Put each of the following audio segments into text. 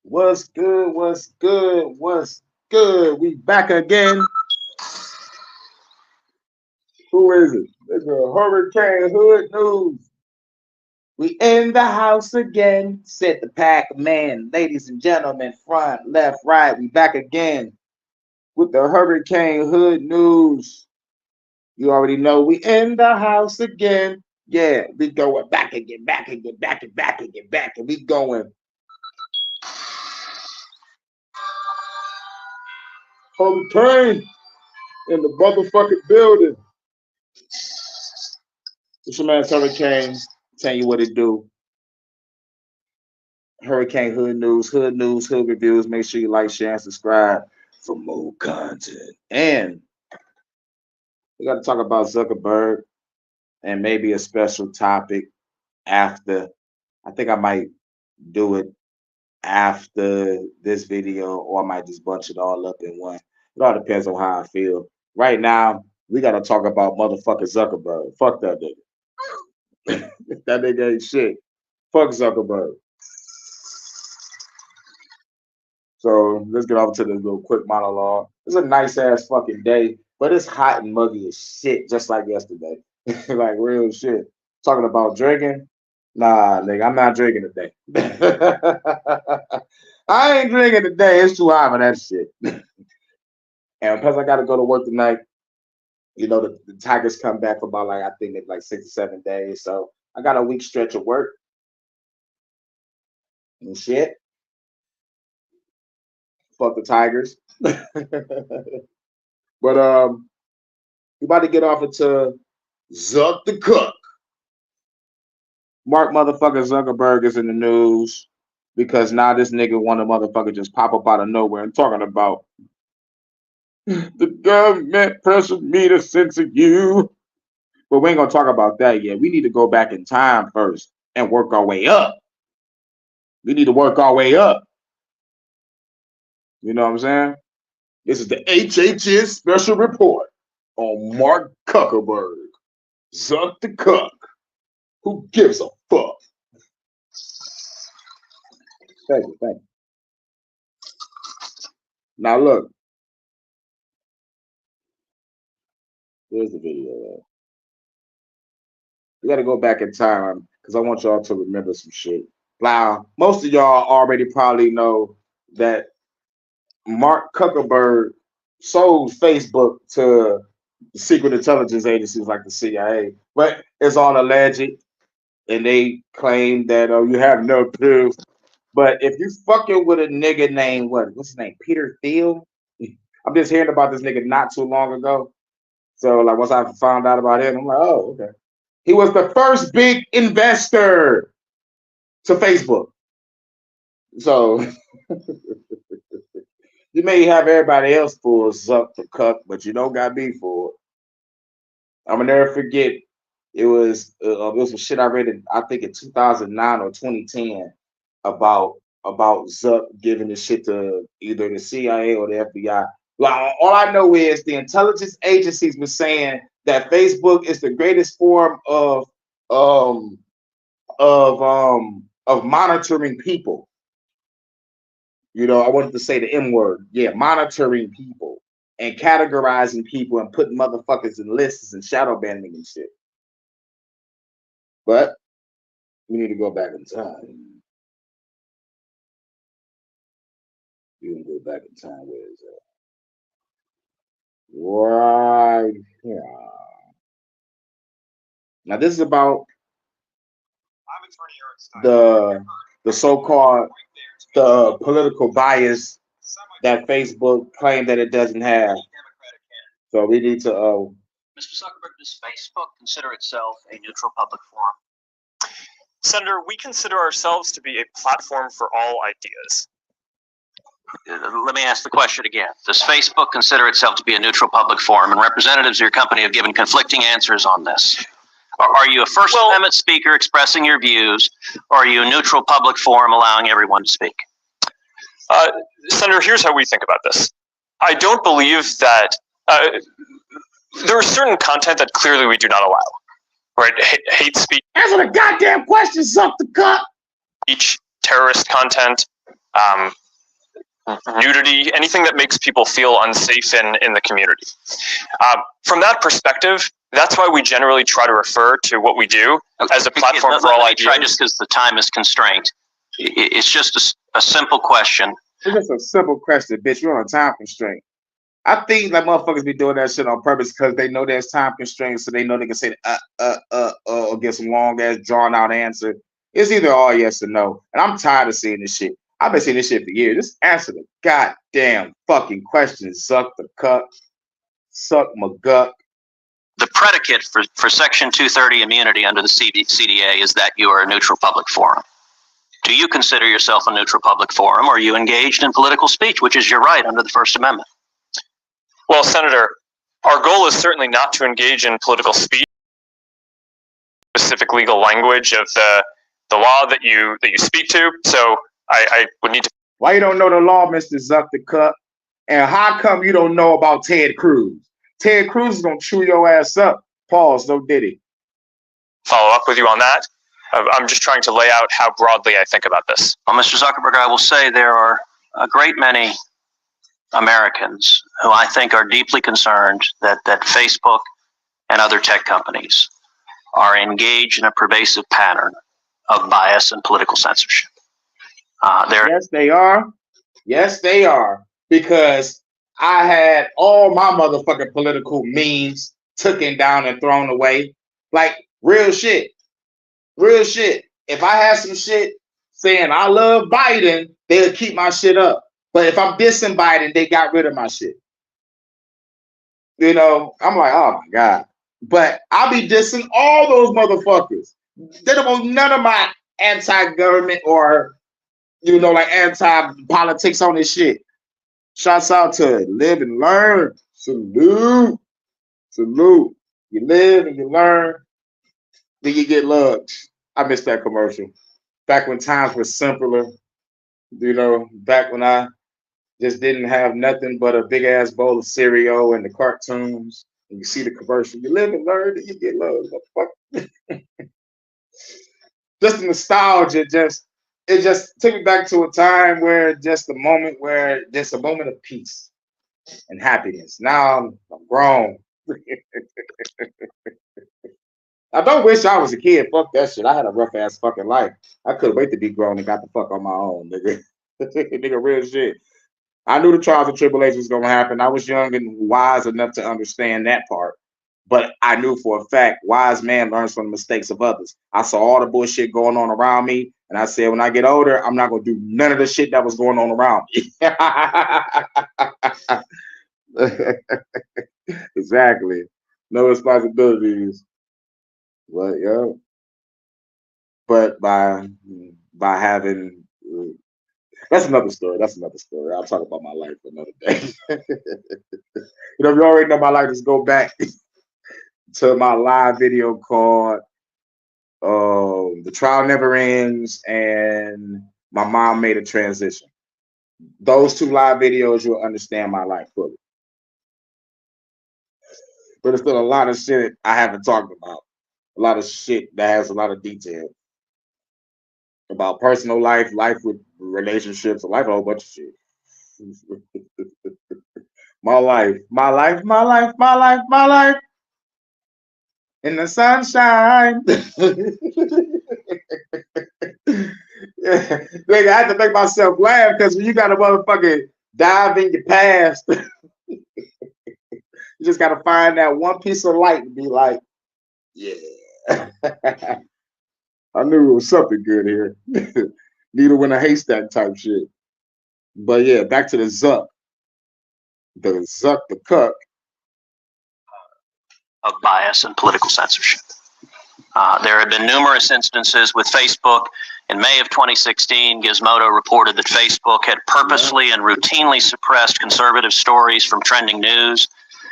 What's good? What's good? What's good? We back again. Who is it? It's a Hurricane Hood News. We in the house again. Set the pack man, ladies and gentlemen, front, left, right. We back again with the Hurricane Hood News. You already know we in the house again. Yeah, we going back again, back again, back and back again, back, and we going. Hurricane in the motherfucking building. It's your man Hurricane. Tell you what it do. Hurricane Hood News, Hood Reviews. Make sure you like, share, and subscribe for more content. And we got to talk about Zuckerberg and maybe a special topic after. I think I might do it after this video, or I might just bunch it all up in one. It all depends on how I feel. Right now, we got to talk about motherfucking Zuckerberg. Fuck that nigga. That nigga ain't shit. Fuck Zuckerberg. So let's get off to this little quick monologue. It's a nice ass fucking day, but it's hot and muggy as shit, just like yesterday. Like real shit. Talking about drinking. Nah, nigga, I'm not drinking today. I ain't drinking today. It's too hot for that shit. And because I got to go to work tonight, you know, the Tigers come back for about I think it's 6 or 7 days. So I got a week stretch of work and shit. Fuck the Tigers. But we about to get off into Zuck the Cook. Mark motherfucker Zuckerberg is in the news because now this nigga want to motherfucker just pop up out of nowhere and talking about the government pressured me to censor you. But we ain't gonna talk about that yet. We need to go back in time first and work our way up. We need to work our way up. You know what I'm saying? This is the HHN special report on Mark Zuckerberg. Zuck the Cook. Who gives a fuck? Thank you, thank you. Now look. Here's the video. We got to go back in time because I want y'all to remember some shit. Now, most of y'all already probably know that Mark Zuckerberg sold Facebook to secret intelligence agencies like the CIA, but it's all alleged, and they claim that you have no proof. But if you fucking with a nigga named what's his name, Peter Thiel? I'm just hearing about this nigga not too long ago. So once I found out about him, I'm like, oh, okay. He was the first big investor to Facebook. So you may have everybody else for Zuck the Cuck, but you don't got me for it. I'm gonna never forget. It was some shit I read I think in 2009 or 2010 about Zuck giving this shit to either the CIA or the FBI. All I know is the intelligence agencies were saying that Facebook is the greatest form of monitoring people. You know, I wanted to say the M word. Yeah, monitoring people and categorizing people and putting motherfuckers in lists and shadow banning and shit. But we need to go back in time. You can go back in time. Where is that? Right here. Now this is about the so-called the political bias that Facebook claimed that it doesn't have. So we need to. Mr. Zuckerberg, does Facebook consider itself a neutral public forum? Senator, we consider ourselves to be a platform for all ideas. Let me ask the question again. Does Facebook consider itself to be a neutral public forum, and representatives of your company have given conflicting answers on this? Are you a First Amendment speaker expressing your views, or are you a neutral public forum allowing everyone to speak? Senator, here's how we think about this. I don't believe that there is certain content that clearly we do not allow. Right? Hate speech. Answer the goddamn question, Zuck the Cuck. Terrorist content, nudity, anything that makes people feel unsafe in the community. From that perspective, that's why we generally try to refer to what we do as a platform for all ideas. Try just because the time is constrained. It's just a simple question. It's just a simple question, bitch. You're on a time constraint. I think that motherfuckers be doing that shit on purpose because they know there's time constraints, so they know they can say or get some long ass drawn out answer. It's either all yes or no. And I'm tired of seeing this shit. I've been seeing this shit for years. Just answer the goddamn fucking question. Suck the cuck. Suck my guck. The predicate for Section 230 immunity under the CDA is that you are a neutral public forum. Do you consider yourself a neutral public forum, or are you engaged in political speech, which is your right under the First Amendment? Well, Senator, our goal is certainly not to engage in political speech, specific legal language of the law that you speak to. So I would need to. Why you don't know the law, Mr. Zuck the Cup? And how come you don't know about Ted Cruz? Ted Cruz is gonna chew your ass up. Pause, no diddy. Follow up with you on that. I'm just trying to lay out how broadly I think about this. Well, Mr. Zuckerberg, I will say there are a great many Americans who I think are deeply concerned that Facebook and other tech companies are engaged in a pervasive pattern of bias and political censorship. Yes, they are. Yes, they are. Because I had all my motherfucking political memes taken down and thrown away. Like, real shit. Real shit. If I had some shit saying I love Biden, they'll keep my shit up. But if I'm dissing Biden, they got rid of my shit. You know, I'm like, oh my God. But I'll be dissing all those motherfuckers. They don't want none of my anti-government or, you know, like anti-politics on this shit. Shouts out to Live and Learn. Salute. Salute. You live and you learn, then you get loved. I miss that commercial. Back when times were simpler, you know, back when I just didn't have nothing but a big ass bowl of cereal and the cartoons, and you see the commercial. You live and learn, then you get loved. Just the nostalgia, it just took me back to a time where just a moment of peace and happiness. Now I'm grown. I don't wish I was a kid. Fuck that shit. I had a rough ass fucking life. I couldn't wait to be grown and got the fuck on my own, nigga. Nigga, real shit. I knew the trials and tribulations was gonna happen. I was young and wise enough to understand that part. But I knew for a fact, wise man learns from the mistakes of others. I saw all the bullshit going on around me, and I said, when I get older, I'm not gonna do none of the shit that was going on around me. Exactly. No responsibilities. But yeah. But by having that's another story. That's another story. I'll talk about my life another day. You know, if you already know my life, just go back to my live video called The Trial Never Ends and My Mom Made a Transition. Those two live videos, you'll understand my life fully. But there's still a lot of shit I haven't talked about. A lot of shit that has a lot of detail about personal life, life with relationships, life, a whole bunch of shit. My life in the sunshine. Yeah. Nigga, I had to make myself laugh because when you got to motherfucking dive in your past, you just got to find that one piece of light and be like, yeah. I knew it was something good here. Needle in a haystack type shit. But yeah, back to the Zuck. The Zuck the Cuck. Of bias and political censorship. There have been numerous instances with Facebook. In May of 2016, Gizmodo reported that Facebook had purposely and routinely suppressed conservative stories from trending news,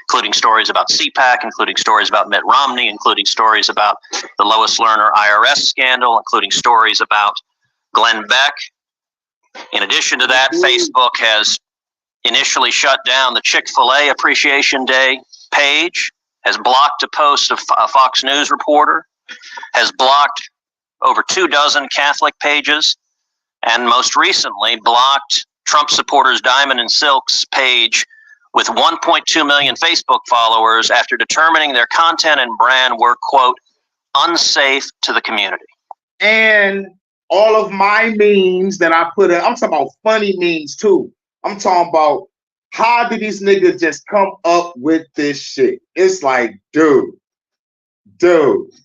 including stories about CPAC, including stories about Mitt Romney, including stories about the Lois Lerner IRS scandal, including stories about Glenn Beck. In addition to that, Facebook has initially shut down the Chick-fil-A Appreciation Day page, has blocked a post of a Fox News reporter, has blocked over 24 Catholic pages, and most recently blocked Trump supporters Diamond and Silk's page with 1.2 million Facebook followers after determining their content and brand were, quote, unsafe to the community. And all of my memes that I put in, I'm talking about funny memes too. I'm talking about how did these niggas just come up with this shit? It's like, dude,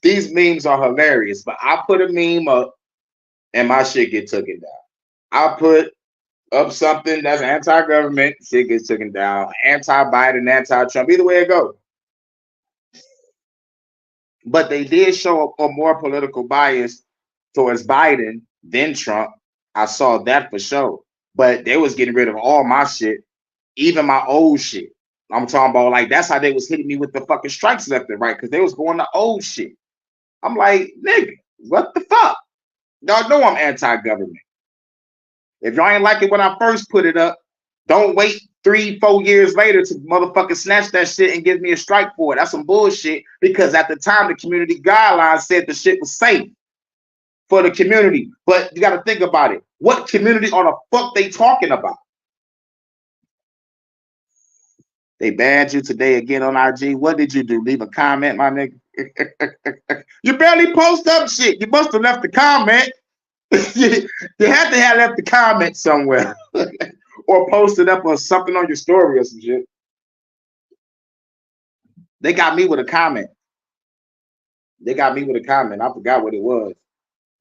these memes are hilarious. But I put a meme up and my shit get taken down. I put up something that's anti-government, shit gets taken down. Anti-Biden, anti-Trump, either way it goes. But they did show a more political bias towards Biden than Trump. I saw that for sure. But they was getting rid of all my shit, even my old shit. I'm talking about, like, that's how they was hitting me with the fucking strikes left and right, because they was going to old shit. I'm like, nigga, what the fuck? Y'all know I'm anti-government. If y'all ain't like it when I first put it up, don't wait 3-4 years later to motherfucking snatch that shit and give me a strike for it. That's some bullshit, because at the time the community guidelines said the shit was safe for the community. But you got to think about it. What community on the fuck they talking about? They banned you today again on IG. What did you do? Leave a comment, my nigga? You barely post up shit. You must have left the comment. You had to have left the comment somewhere. Or posted up or something on your story or some shit. They got me with a comment. I forgot what it was.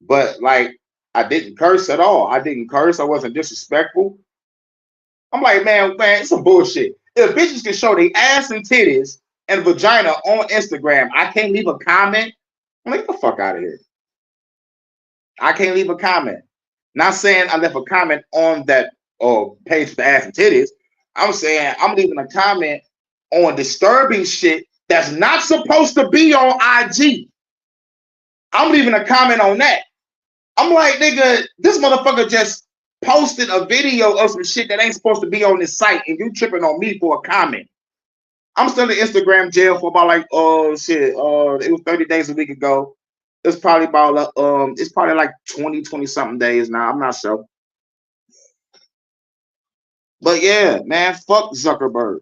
But, like, I didn't curse at all. I didn't curse. I wasn't disrespectful. I'm like, man, it's some bullshit. If bitches can show their ass and titties and vagina on Instagram, I can't leave a comment. I'm like, get the fuck out of here. I can't leave a comment. Not saying I left a comment on that page for the ass and titties. I'm saying I'm leaving a comment on disturbing shit that's not supposed to be on IG. I'm leaving a comment on that. I'm like, nigga, this motherfucker just posted a video of some shit that ain't supposed to be on this site, and you tripping on me for a comment. I'm still in Instagram jail for about, like, it was 30 days a week ago. It's probably about it's probably like 20 something days now. I'm not sure. But yeah, man, fuck Zuckerberg.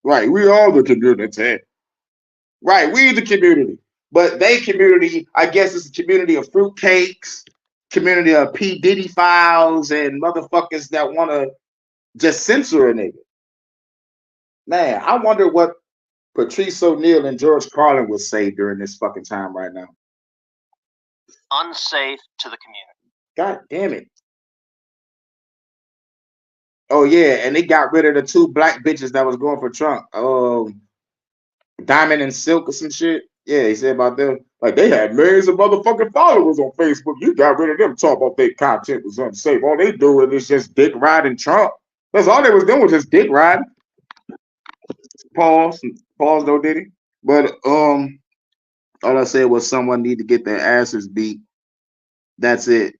Right, we are the community. Right, we the community. But they community, I guess, it's a community of fruitcakes, community of P. Diddy files, and motherfuckers that want to just censor a nigga. Man, I wonder what Patrice O'Neal and George Carlin would say during this fucking time right now. Unsafe to the community. God damn it. Oh yeah, and they got rid of the 2 black bitches that was going for Trump. Diamond and Silk or some shit. Yeah, he said about them. Like, they had millions of motherfucking followers on Facebook. You got rid of them, talk about their content was unsafe. All they doing is just dick riding Trump. That's all they was doing, was just dick riding. Pause though, did he? But all I said was someone need to get their asses beat. That's it.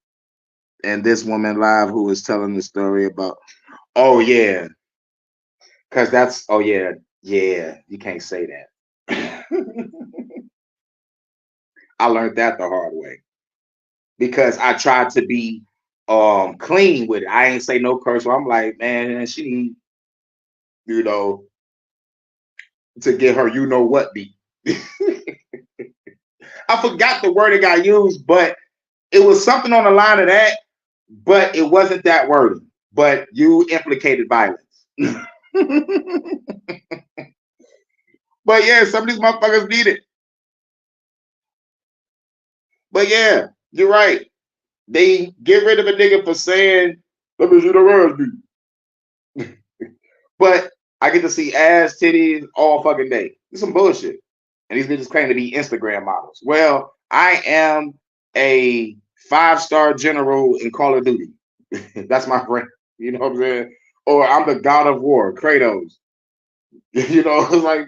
And this woman live who was telling the story about, oh yeah, because that's, oh yeah, you can't say that. I learned that the hard way, because I tried to be clean with it. I ain't say no curse. So I'm like, man, she need, to get her what beat. I forgot the word that got used, but it was something on the line of that, but it wasn't that word. But you implicated violence. But yeah, some of these motherfuckers need it. But yeah, you're right. They get rid of a nigga for saying, let me see the words beat. But I get to see ass, titties all fucking day. It's some bullshit. And these bitches claim to be Instagram models. Well, I am a 5-star general in Call of Duty. That's my friend. You know what I'm saying? Or I'm the God of War, Kratos. You know, it's like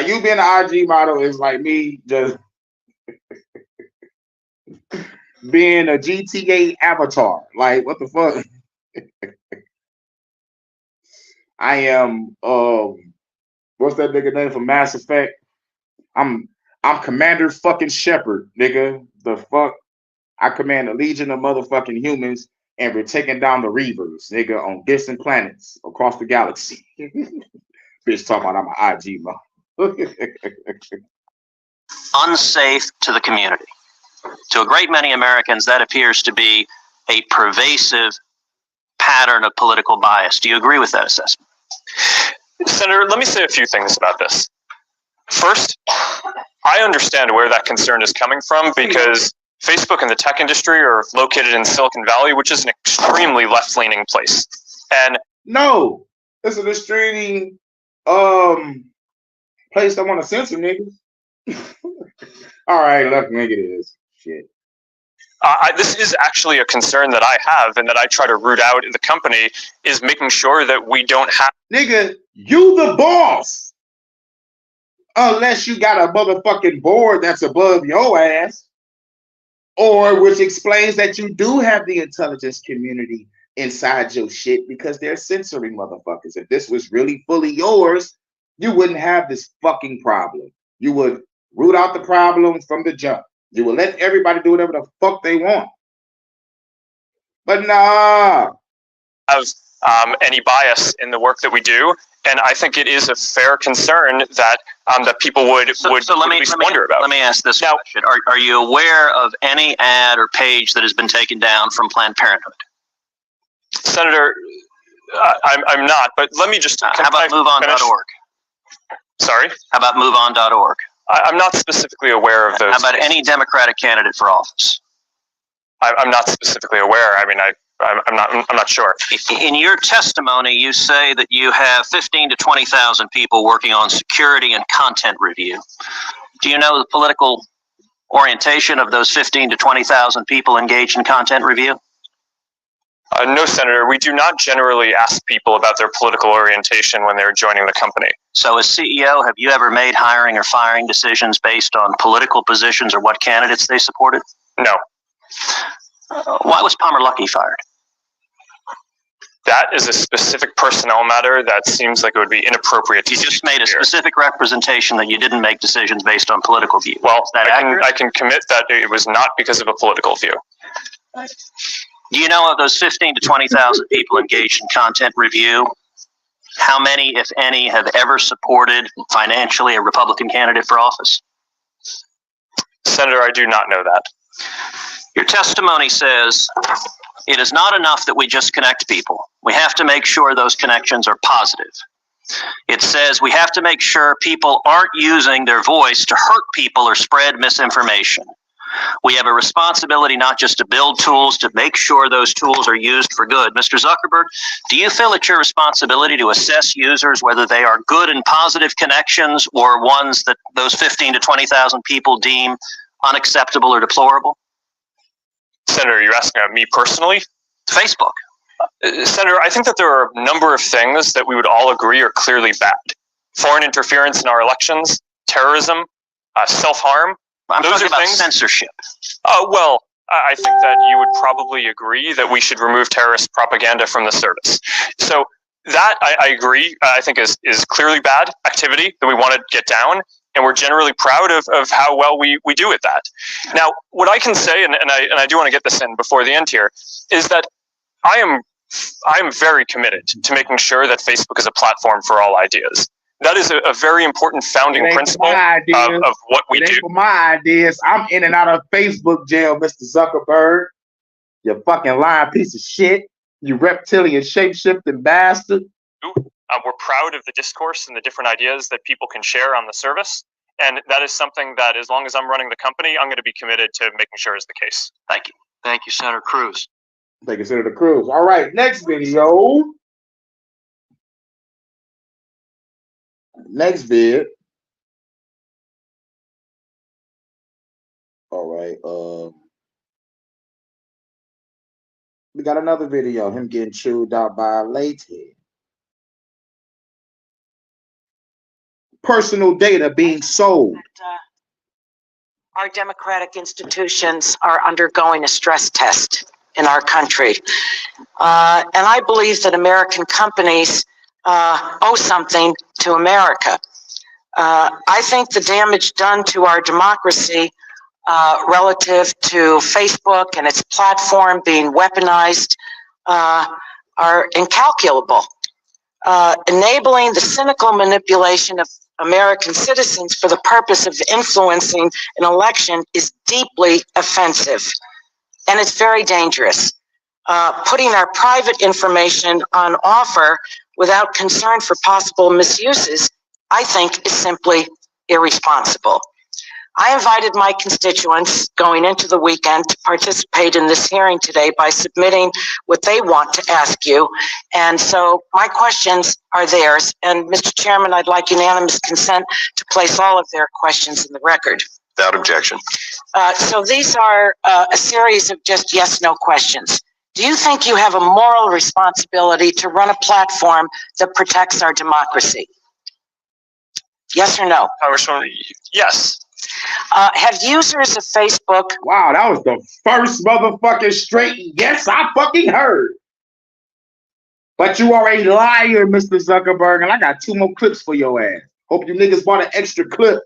you being an IG model is like me just being a GTA avatar. Like, what the fuck? I am what's that nigga name from Mass Effect? I'm Commander fucking Shepard, nigga. The fuck? I command a legion of motherfucking humans, and we're taking down the Reavers, nigga, on distant planets across the galaxy. Bitch talking about I'm an IG, man. Unsafe to the community. To a great many Americans, that appears to be a pervasive pattern of political bias. Do you agree with that assessment? Senator, let me say a few things about this. First, I understand where that concern is coming from because Facebook and the tech industry are located in Silicon Valley, which is an extremely left-leaning place. And no, it's an extreme place that want to censor niggas. All right, left wing it is. Shit. This is actually a concern that I have and that I try to root out in the company is making sure that we don't have... Nigga, you the boss. Unless you got a motherfucking board that's above your ass. Or which explains that you do have the intelligence community inside your shit because they're censoring motherfuckers. If this was really fully yours, you wouldn't have this fucking problem. You would root out the problem from the jump. You will let everybody do whatever the fuck they want. But nah. Have any bias in the work that we do, and I think it is a fair concern that that people would at least wonder about. Let me ask this question: Are you aware of any ad or page that has been taken down from Planned Parenthood? Senator, I'm not, but let me just... How about MoveOn.org? Sorry? How about MoveOn.org? I'm not specifically aware of those. How about any Democratic candidate for office? I'm not specifically aware. I mean, I'm not sure. In your testimony, you say that you have 15 to 20,000 people working on security and content review. Do you know the political orientation of those 15 to 20,000 people engaged in content review? No, Senator. We do not generally ask people about their political orientation when they're joining the company. So as CEO, have you ever made hiring or firing decisions based on political positions or what candidates they supported? No. Why was Palmer Luckey fired? That is a specific personnel matter that seems like it would be inappropriate. You just made a specific representation that you didn't make decisions based on political view. Well, I can commit that it was not because of a political view. Do you know of those 15 to 20,000 people engaged in content review, how many, if any, have ever supported financially a Republican candidate for office? Senator, I do not know that. Your testimony says it is not enough that we just connect people. We have to make sure those connections are positive. It says we have to make sure people aren't using their voice to hurt people or spread misinformation. We have a responsibility not just to build tools, to make sure those tools are used for good. Mr. Zuckerberg, do you feel it's your responsibility to assess users, whether they are good and positive connections or ones that those 15 to 20,000 people deem unacceptable or deplorable? Senator, you're asking me personally? Facebook. Senator, I think that there are a number of things that we would all agree are clearly bad. Foreign interference in our elections, terrorism, self-harm. I'm talking about censorship. Well, I think that you would probably agree that we should remove terrorist propaganda from the service. So that, I agree, I think is clearly bad activity that we want to get down, and we're generally proud of how well we do at that. Now, what I can say, and I do want to get this in before the end here, is that I am very committed to making sure that Facebook is a platform for all ideas. That is a very important founding principle of what we do. For my ideas, I'm in and out of Facebook jail, Mr. Zuckerberg. You fucking lying piece of shit. You reptilian shape-shifting bastard. We're proud of the discourse and the different ideas that people can share on the service. And that is something that, as long as I'm running the company, I'm going to be committed to making sure is the case. Thank you. Thank you, Senator Cruz. Thank you, Senator Cruz. All right, next video. Next vid. All right. We got another video, him getting chewed out by a lady. Personal data being sold. Our democratic institutions are undergoing a stress test in our country. And I believe that American companies owe something to America. I think the damage done to our democracy relative to Facebook and its platform being weaponized are incalculable. Enabling the cynical manipulation of American citizens for the purpose of influencing an election is deeply offensive, and it's very dangerous. Putting our private information on offer without concern for possible misuses, I think, is simply irresponsible. I invited my constituents going into the weekend to participate in this hearing today by submitting what they want to ask you. And so my questions are theirs. And Mr. Chairman, I'd like unanimous consent to place all of their questions in the record. Without objection. So these are a series of just yes/no questions. Do you think you have a moral responsibility to run a platform that protects our democracy? Yes or no? Congresswoman, yes. Have users of Facebook... Wow, that was the first motherfucking straight yes I fucking heard. But you are a liar, Mr. Zuckerberg, and I got 2 more clips for your ass. Hope you niggas bought an extra clip.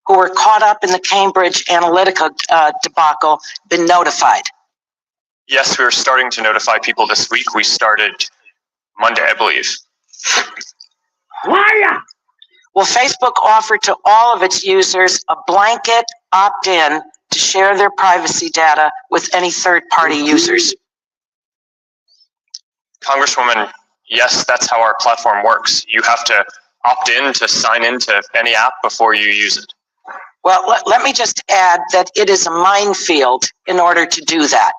Who were caught up in the Cambridge Analytica debacle been notified? Yes, we're starting to notify people this week. We started Monday, I believe. Liar! Will Facebook offer to all of its users a blanket opt-in to share their privacy data with any third-party users? Congresswoman, yes, that's how our platform works. You have to opt in to sign into any app before you use it. Well, let me just add that it is a minefield in order to do that.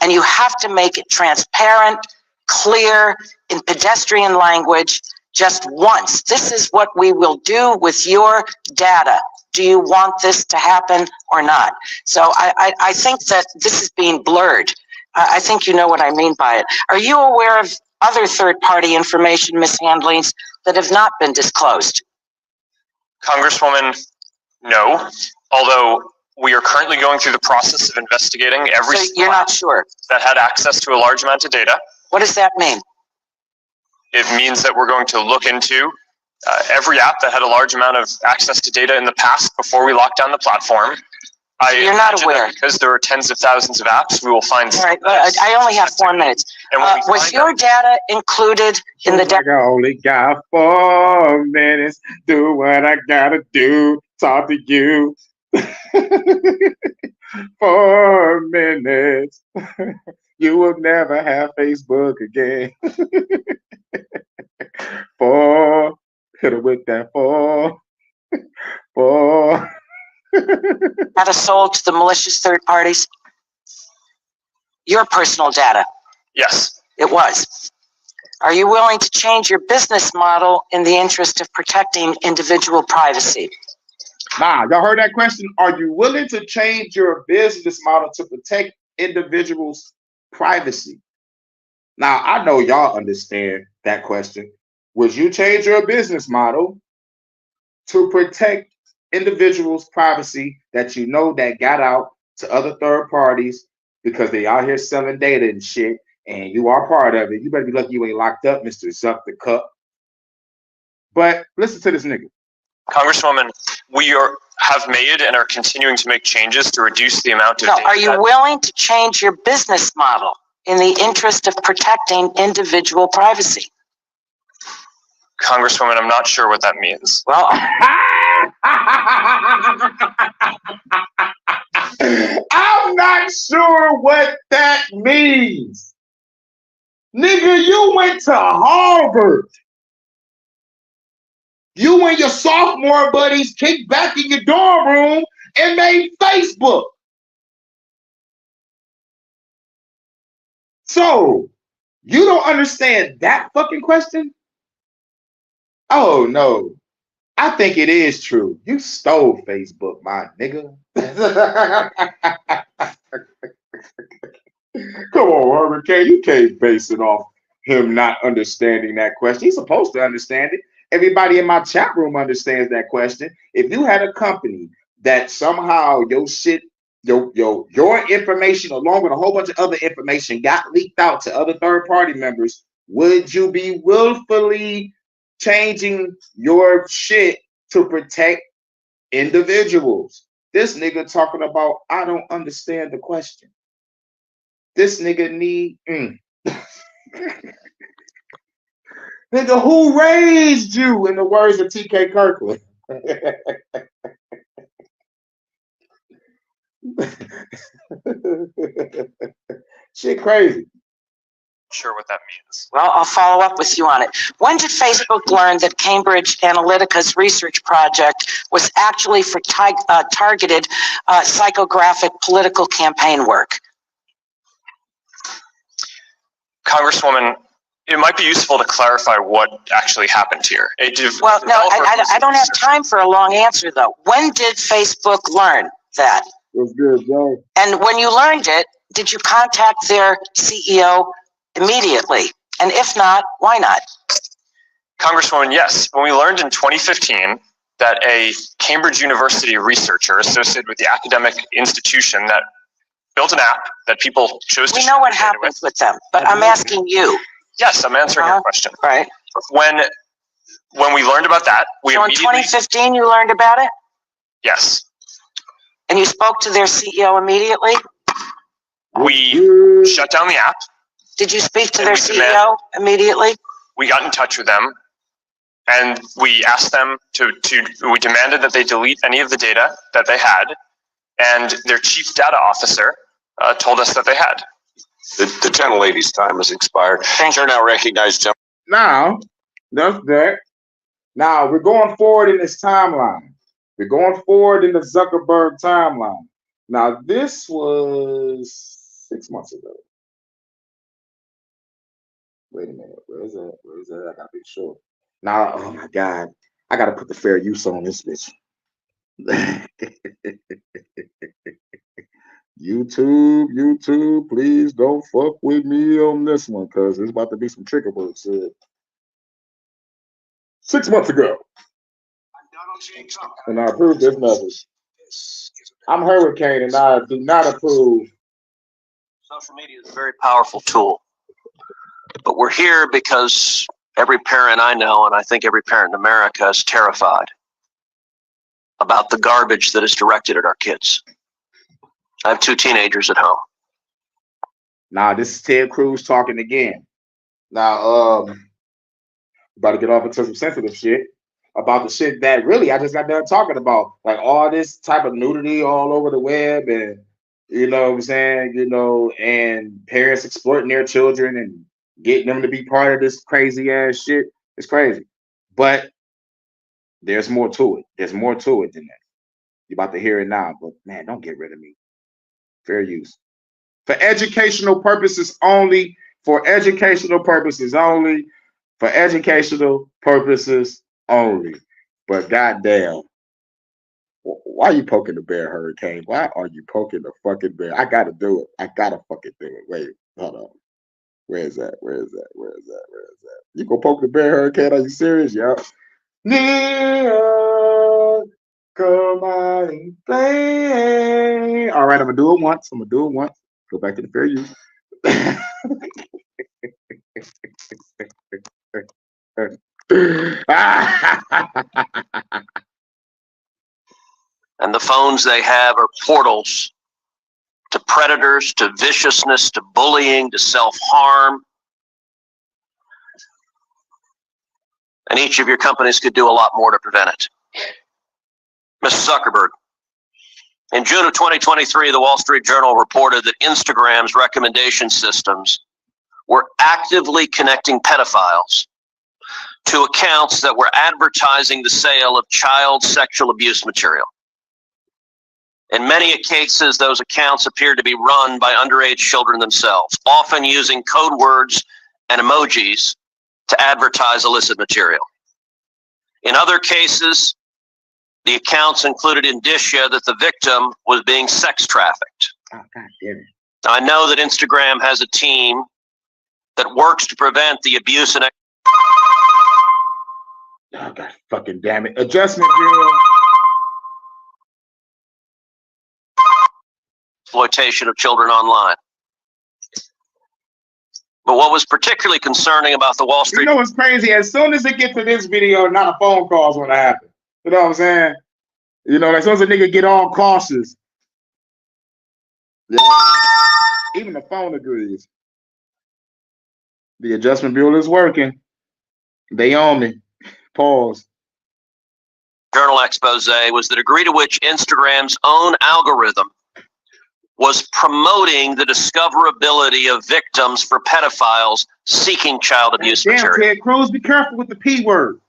And you have to make it transparent, clear, in pedestrian language, just once. This is what we will do with your data. Do you want this to happen or not? So I think that this is being blurred. I think you know what I mean by it. Are you aware of other third-party information mishandlings that have not been disclosed? Congresswoman, no. Although we are currently going through the process of investigating every So you're not sure? that had access to a large amount of data. What does that mean? It means that we're going to look into every app that had a large amount of access to data in the past before we locked down the platform. You're not aware. Because there are tens of thousands of apps, we will find. All right, I only have 4 minutes. Was your data included in the... I only got 4 minutes. Do what I gotta do. Talk to you. 4 minutes. You will never have Facebook again. 4. Hit her with that 4. 4. Data sold to the malicious third parties? Your personal data? Yes. It was. Are you willing to change your business model in the interest of protecting individual privacy? Nah, y'all heard that question? Are you willing to change your business model to protect individuals' privacy? Now, I know y'all understand that question. Would you change your business model to protect individuals' privacy that you know that got out to other third parties because they out here selling data and shit, and you are part of it? You better be lucky you ain't locked up, Mr. Zuck the Cup. But listen to this nigga. Congresswoman, we have made and are continuing to make changes to reduce the amount of No, data. are you willing to change your business model in the interest of protecting individual privacy? Congresswoman, I'm not sure what that means. Well, I'm not sure what that means. Nigga, you went to Harvard. You and your sophomore buddies kicked back in your dorm room and made Facebook. So, you don't understand that fucking question? Oh, no. I think it is true. You stole Facebook, my nigga. Come on, Hurricane. You can't base it off him not understanding that question. He's supposed to understand it. Everybody in my chat room understands that question. If you had a company that somehow your shit, your information, along with a whole bunch of other information, got leaked out to other third-party members, would you be willfully changing your shit to protect individuals. This nigga talking about, I don't understand the question. This nigga need, nigga, who raised you, in the words of T.K. Kirkland? Shit crazy. Sure what that means. Well, I'll follow up with you on it. When did Facebook learn that Cambridge Analytica's research project was actually for targeted psychographic political campaign work? Congresswoman, it might be useful to clarify what actually happened here. Well, no, I don't have time for a long answer, though. When did Facebook learn that? What's good, Joe? And when you learned it, did you contact their CEO immediately? And if not, why not? Congresswoman, yes. When we learned in 2015 that a Cambridge University researcher associated with the academic institution that built an app that people chose to We know what happens with them, but I'm asking you. Yes, I'm answering your question. Right. When we learned about that, we So in 2015 you learned about it? Yes. And you spoke to their CEO immediately? We shut down the app. Did you speak to their CEO immediately? We got in touch with them and we asked them we demanded that they delete any of the data that they had, and their chief data officer told us that they had. The gentlelady's time has expired. You're now recognized, gentlemen. Now, that's that. Now, we're going forward in this timeline. We're going forward in the Zuckerberg timeline. Now, this was 6 months ago. Wait a minute. Where is that? Where is that? I gotta be sure. Now, oh my God. I gotta put the fair use on this bitch. YouTube, please don't fuck with me on this one, because there's about to be some trigger words said. 6 months ago. And I approve this message. I'm Hurricane and I do not approve. Social media is a very powerful tool. But we're here because every parent I know, and I think every parent in America, is terrified about the garbage that is directed at our kids. I have 2 teenagers at home. Now, this is Ted Cruz talking again. Now, about to get off into some sensitive shit about the shit that really I just got done talking about. Like all this type of nudity all over the web, and you know what I'm saying, you know, and parents exploiting their children and getting them to be part of this crazy ass shit. It's crazy. But there's more to it. There's more to it than that. You're about to hear it now, but man, don't get rid of me. Fair use. For educational purposes only. For educational purposes only. For educational purposes only. But goddamn, why are you poking the bear, Hurricane? Why are you poking the fucking bear? I gotta do it. I gotta fucking do it. Wait, hold on. Where is that? Where is that? Where is that? Where is that? You gonna poke the bear, Hurricane? Are you serious, yo? Neon, come on and play. All right, I'm gonna do it once. Go back to the fair use. And the phones they have are portals to predators, to viciousness, to bullying, to self-harm. And each of your companies could do a lot more to prevent it. Mr. Zuckerberg, in June of 2023, the Wall Street Journal reported that Instagram's recommendation systems were actively connecting pedophiles to accounts that were advertising the sale of child sexual abuse material. In many cases, those accounts appeared to be run by underage children themselves, often using code words and emojis to advertise illicit material. In other cases, the accounts included indicia that the victim was being sex trafficked. Oh, God damn it. I know that Instagram has a team that works to prevent the abuse and Oh, God fucking damn it. Adjustment drill. exploitation of children online. But what was particularly concerning about the Wall Street... You know what's crazy? As soon as it gets to this video, not a phone call's gonna happen. You know what I'm saying? You know, like as soon as a nigga get all cautious, yeah, even the phone agrees. The adjustment bureau is working. They on me. Pause. Journal expose was the degree to which Instagram's own algorithm was promoting the discoverability of victims for pedophiles seeking child abuse material. Ted Cruz, be careful with the P word.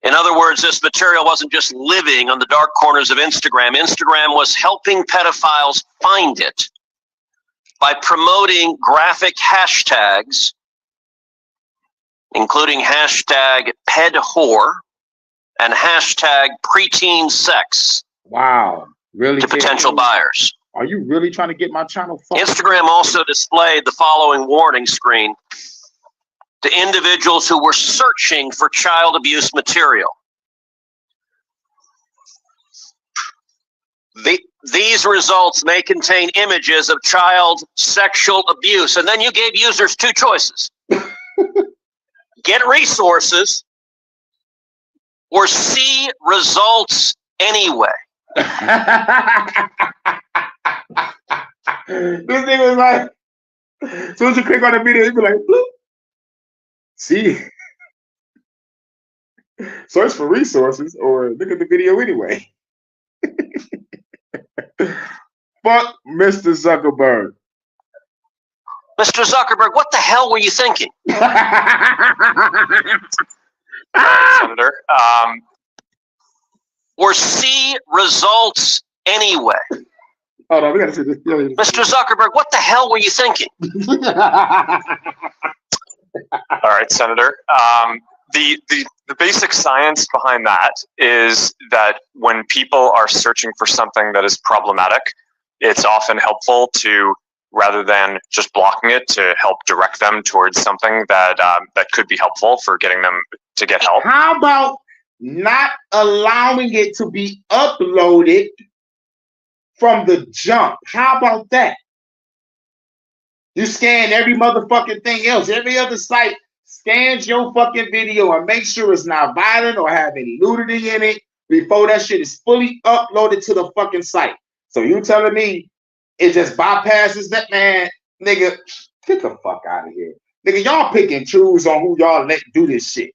In other words, this material wasn't just living on the dark corners of Instagram. Instagram was helping pedophiles find it by promoting graphic hashtags, including hashtag pedwhore and hashtag preteen sex. Wow. Really? To potential buyers. Are you really trying to get my channel fucked? Instagram also displayed the following warning screen to individuals who were searching for child abuse material. These results may contain images of child sexual abuse. And then you gave users two choices. Get resources or see results anyway. This thing was like, as soon as you click on the video, you'd be like, bloop. See, search for resources or look at the video anyway. Fuck Mr. Zuckerberg. Mr. Zuckerberg, what the hell were you thinking? Senator. Or see results anyway. Hold on, we gotta see this. Mr. Zuckerberg, what the hell were you thinking? All right, Senator. The basic science behind that is that when people are searching for something that is problematic, it's often helpful to, rather than just blocking it, to help direct them towards something that that could be helpful for getting them to get help. How about not allowing it to be uploaded from the jump? How about that? You scan every motherfucking thing else. Every other site scans your fucking video and make sure it's not violent or have any nudity in it before that shit is fully uploaded to the fucking site. So you telling me it just bypasses that? Man, nigga, get the fuck out of here. Nigga, y'all pick and choose on who y'all let do this shit.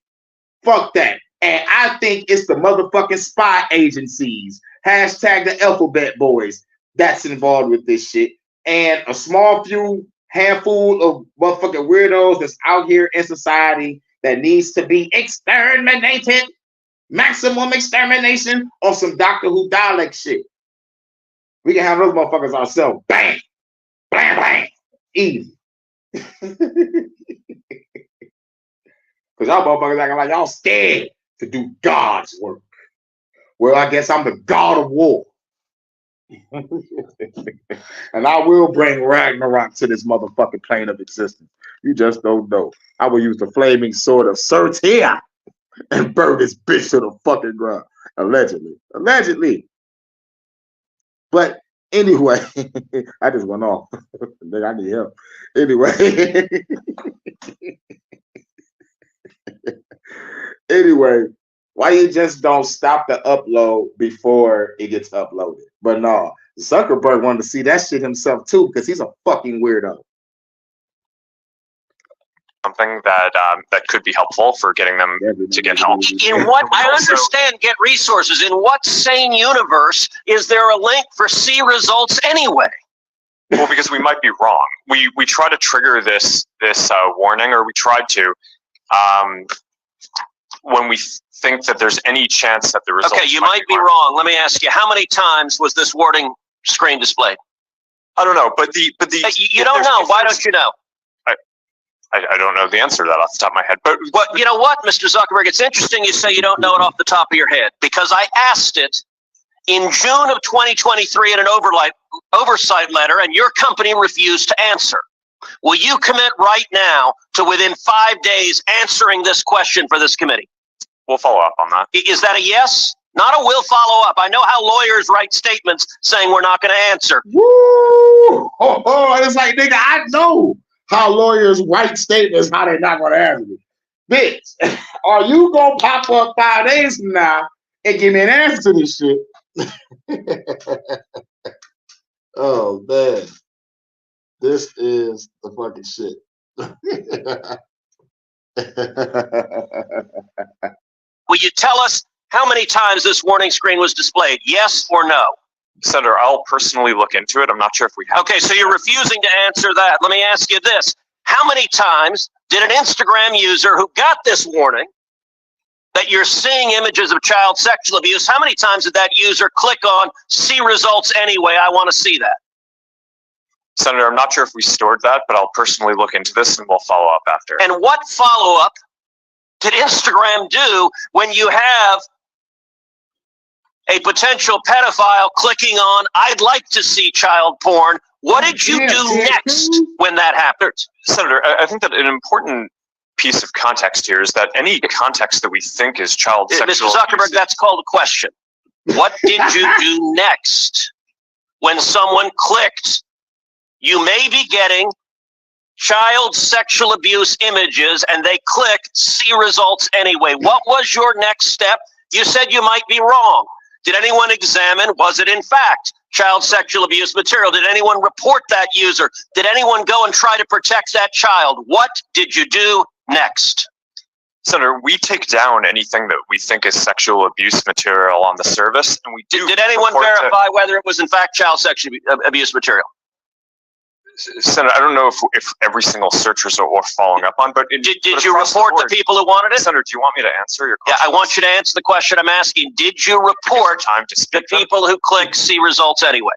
Fuck that. And I think it's the motherfucking spy agencies, hashtag the alphabet boys, that's involved with this shit. And a small few handful of motherfucking weirdos that's out here in society that needs to be exterminated. Maximum extermination on some Doctor Who Dalek shit. We can have those motherfuckers ourselves. Bang! Bang, bang! Easy. Because y'all motherfuckers acting like y'all scared to do God's work. Well, I guess I'm the God of war. And I will bring Ragnarok to this motherfucking plane of existence. You just don't know. I will use the flaming sword of Sertia and burn this bitch to the fucking ground. Allegedly. Allegedly. But anyway, I just went off. Nigga, I need help. Anyway. Anyway, why you just don't stop the upload before it gets uploaded? But no, Zuckerberg wanted to see that shit himself too because he's a fucking weirdo. Something that that could be helpful for getting them to get help. In what, I understand, get resources. In what sane universe is there a link for see results anyway? Well, because we might be wrong. We try to trigger this warning, or we tried to, when we think that there's any chance that the results. Okay, you might be wrong. Let me ask you, how many times was this warning screen displayed? I don't know, but the you don't know. Why don't you know? I don't know the answer to that off the top of my head. But you know what, Mr. Zuckerberg? It's interesting you say you don't know it off the top of your head, because I asked it in June of 2023 in an oversight letter, and your company refused to answer. Will you commit right now to within 5 days answering this question for this committee? We'll follow up on that. Is that a yes? Not a will follow up. I know how lawyers write statements saying we're not going to answer. Woo! It's like, nigga, I know how lawyers write statements, how they're not going to answer me. Bitch, are you going to pop up 5 days from now and give me an answer to this shit. Oh man, this is the fucking shit. Will you tell us how many times this warning screen was displayed? Yes or no? Senator, I'll personally look into it. I'm not sure if we have. Okay, so you're refusing to answer that. Let me ask you this. How many times did an Instagram user who got this warning that you're seeing images of child sexual abuse, how many times did that user click on see results anyway? I want to see that. Senator, I'm not sure if we stored that, but I'll personally look into this and we'll follow up after. And what follow-up did Instagram do when you have a potential pedophile clicking on, I'd like to see child porn? What did you do next when that happened? Senator, I think that an important piece of context here is that any context that we think is child sexual Mr. Zuckerberg, abuse, that's called a question. What did you do next when someone clicked, you may be getting child sexual abuse images, and they click see results anyway? What was your next step? You said you might be wrong. Did anyone examine, was it in fact child sexual abuse material? Did anyone report that user? Did anyone go and try to protect that child? What did you do next? Senator, we take down anything that we think is sexual abuse material on the service, and we do. Did anyone verify whether it was in fact child sexual abuse material? Senator, I don't know if every single search result we're following up on, but did you report the people who wanted it? Senator, do you want me to answer your question? Yeah, I want you to answer the question I'm asking. Did you report the people who click see results anyway?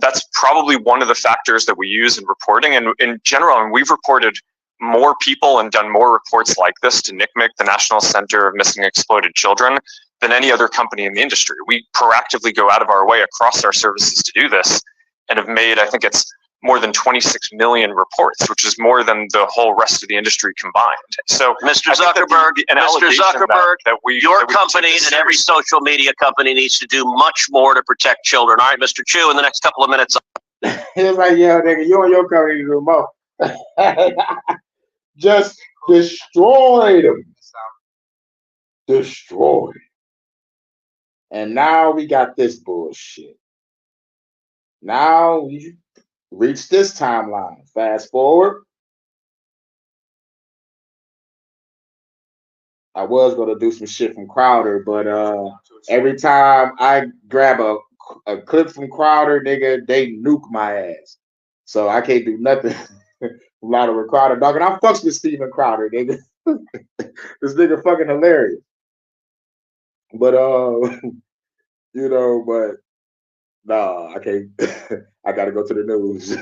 That's probably one of the factors that we use in reporting. And in general, and we've reported more people and done more reports like this to NCMEC, the National Center of Missing and Exploited Children, than any other company in the industry. We proactively go out of our way across our services to do this, and have made, I think it's more than 26 million reports, which is more than the whole rest of the industry combined. So, Mr. Zuckerberg, your company and every social media company needs to do much more to protect children. All right, Mr. Chu, in the next couple of minutes. He's like, yeah, nigga, you and your company do more. Just destroyed them. Destroyed. And now we got this bullshit. Now we reach this timeline. Fast forward. I was going to do some shit from Crowder, but every time I grab a clip from Crowder, nigga, they nuke my ass. So I can't do nothing from Louder with Crowder, dog. And I fucks with Steven Crowder, nigga. This nigga fucking hilarious. But you know, but nah, I can't. I gotta go to the news.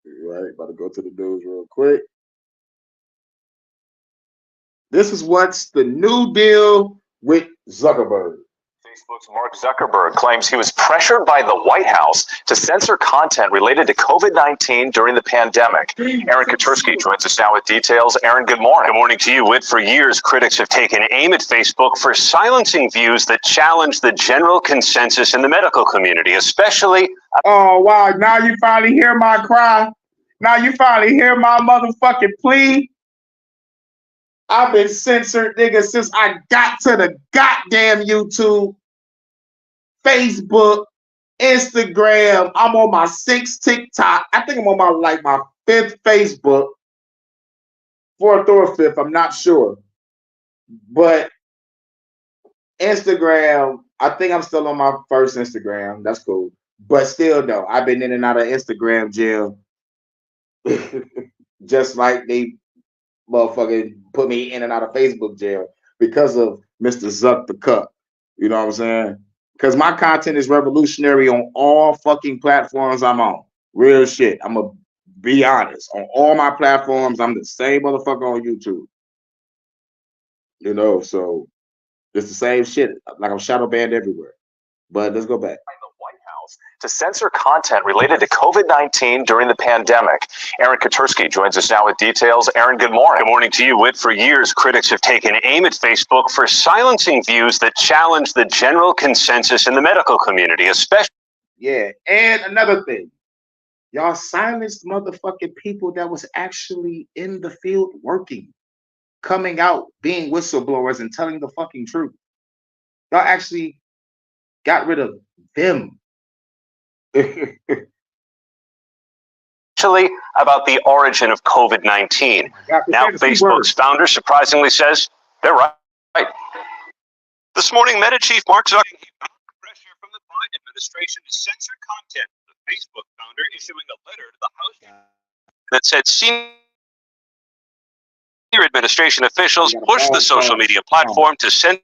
Right, about to go to the news real quick. This is what's the new deal with Zuckerberg. Facebook's Mark Zuckerberg claims he was pressured by the White House to censor content related to COVID-19 during the pandemic. Aaron Katursky joins us now with details. Aaron, good morning. Good morning to you, Whit. For years, critics have taken aim at Facebook for silencing views that challenge the general consensus in the medical community, especially... Oh, wow. Now you finally hear my cry. Now you finally hear my motherfucking plea. I've been censored, nigga, since I got to the goddamn YouTube, Facebook, Instagram. I'm on my 6th TikTok. I think I'm on my 5th Facebook. 4th or 5th, I'm not sure. But Instagram, I think I'm still on my 1st Instagram. That's cool. But still, though, I've been in and out of Instagram jail. Just like they motherfucking put me in and out of Facebook jail because of Mr. Zuck the Cup. You know what I'm saying? Because my content is revolutionary on all fucking platforms I'm on. Real shit. I'm going to be honest. On all my platforms, I'm the same motherfucker on YouTube. You know, so it's the same shit. Like I'm shadow banned everywhere. But let's go back. To censor content related to COVID-19 during the pandemic. Aaron Katursky joins us now with details. Aaron, good morning. Good morning to you, Whit. For years, critics have taken aim at Facebook for silencing views that challenge the general consensus in the medical community, especially... Yeah, and another thing. Y'all silenced motherfucking people that was actually in the field working. coming out, being whistleblowers and telling the fucking truth. Y'all actually got rid of them. Actually, about the origin of COVID-19. Now, Facebook's founder surprisingly says they're right. This morning, Meta chief Mark Zuckerberg pressure from the Biden administration to censor content. The Facebook founder issuing a letter to the House that said senior administration officials pushed the social media platform to censor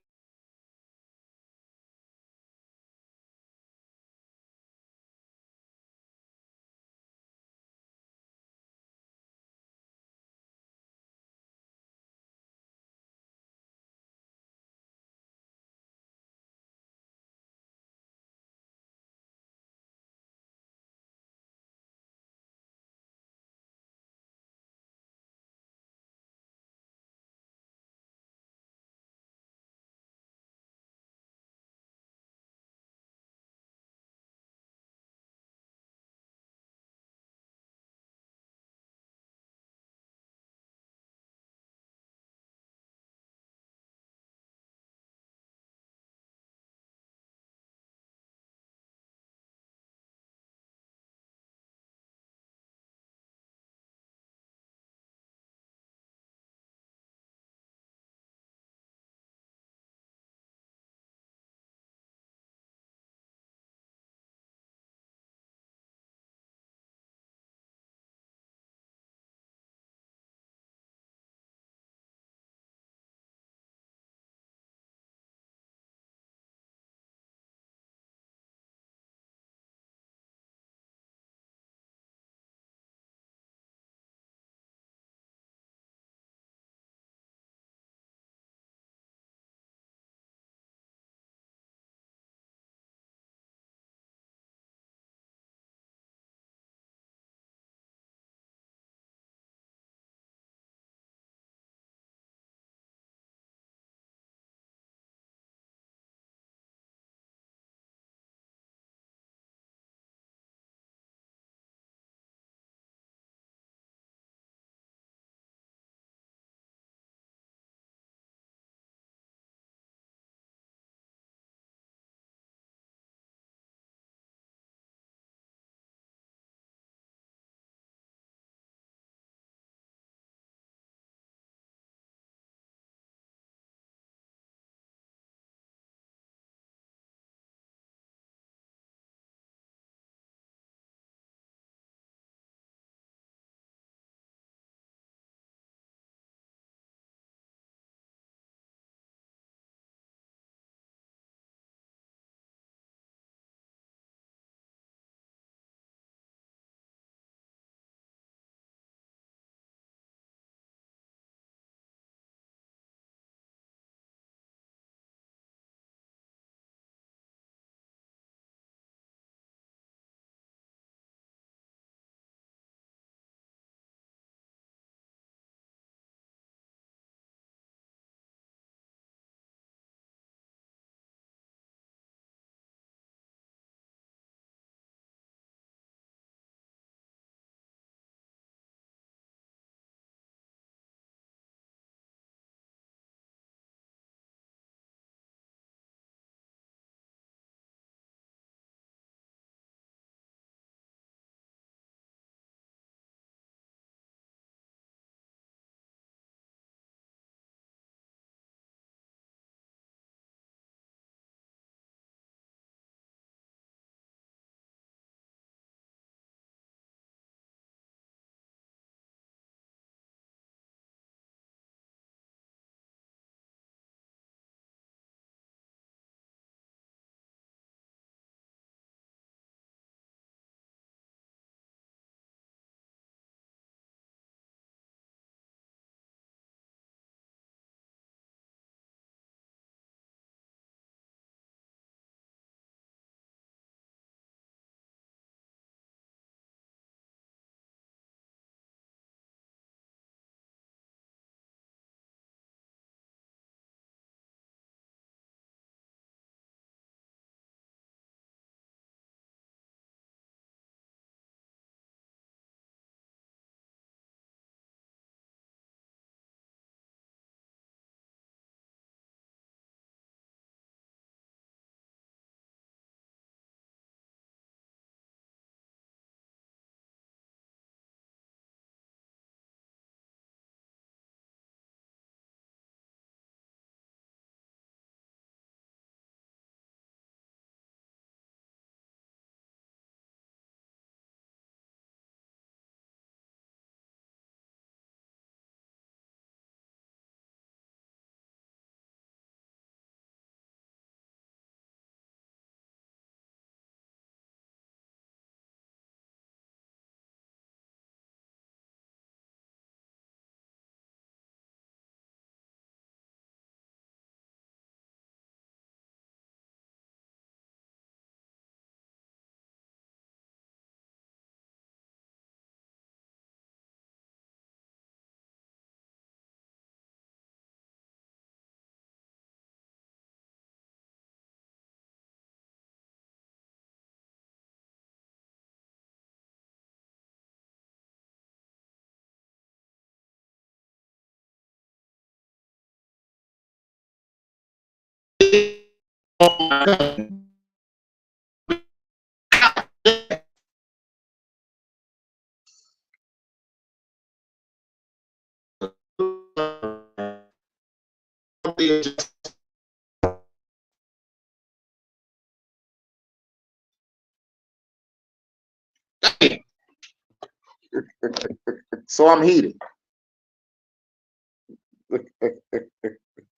So I'm heated.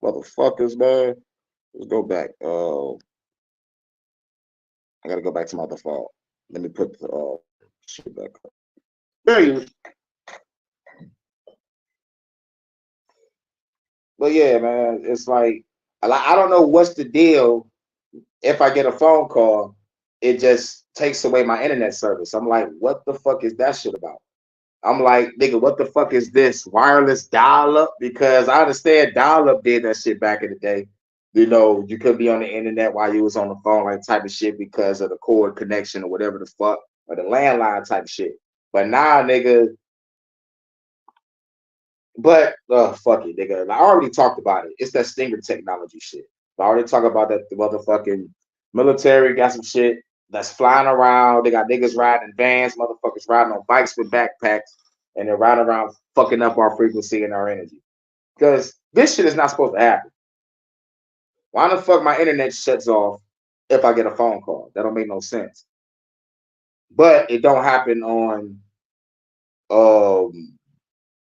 Motherfuckers, man. Let's go back. I gotta go back to my default. Let me put the shit back up. There you. But yeah, man, it's like I don't know what's the deal. If I get a phone call, it just takes away my internet service. I'm like, what the fuck is that shit about? I'm like, nigga, what the fuck is this wireless dial-up? Because I understand dial-up did that shit back in the day. You know, you could be on the internet while you was on the phone, like type of shit, because of the cord connection or whatever the fuck, or the landline type of shit. But now, nigga, fuck it, nigga. I already talked about it. It's that Stinger technology shit. I already talked about that. The motherfucking military got some shit that's flying around. They got niggas riding in vans, motherfuckers riding on bikes with backpacks, and they're riding around fucking up our frequency and our energy. Because this shit is not supposed to happen. Why the fuck my internet shuts off if I get a phone call? That don't make no sense. But it don't happen on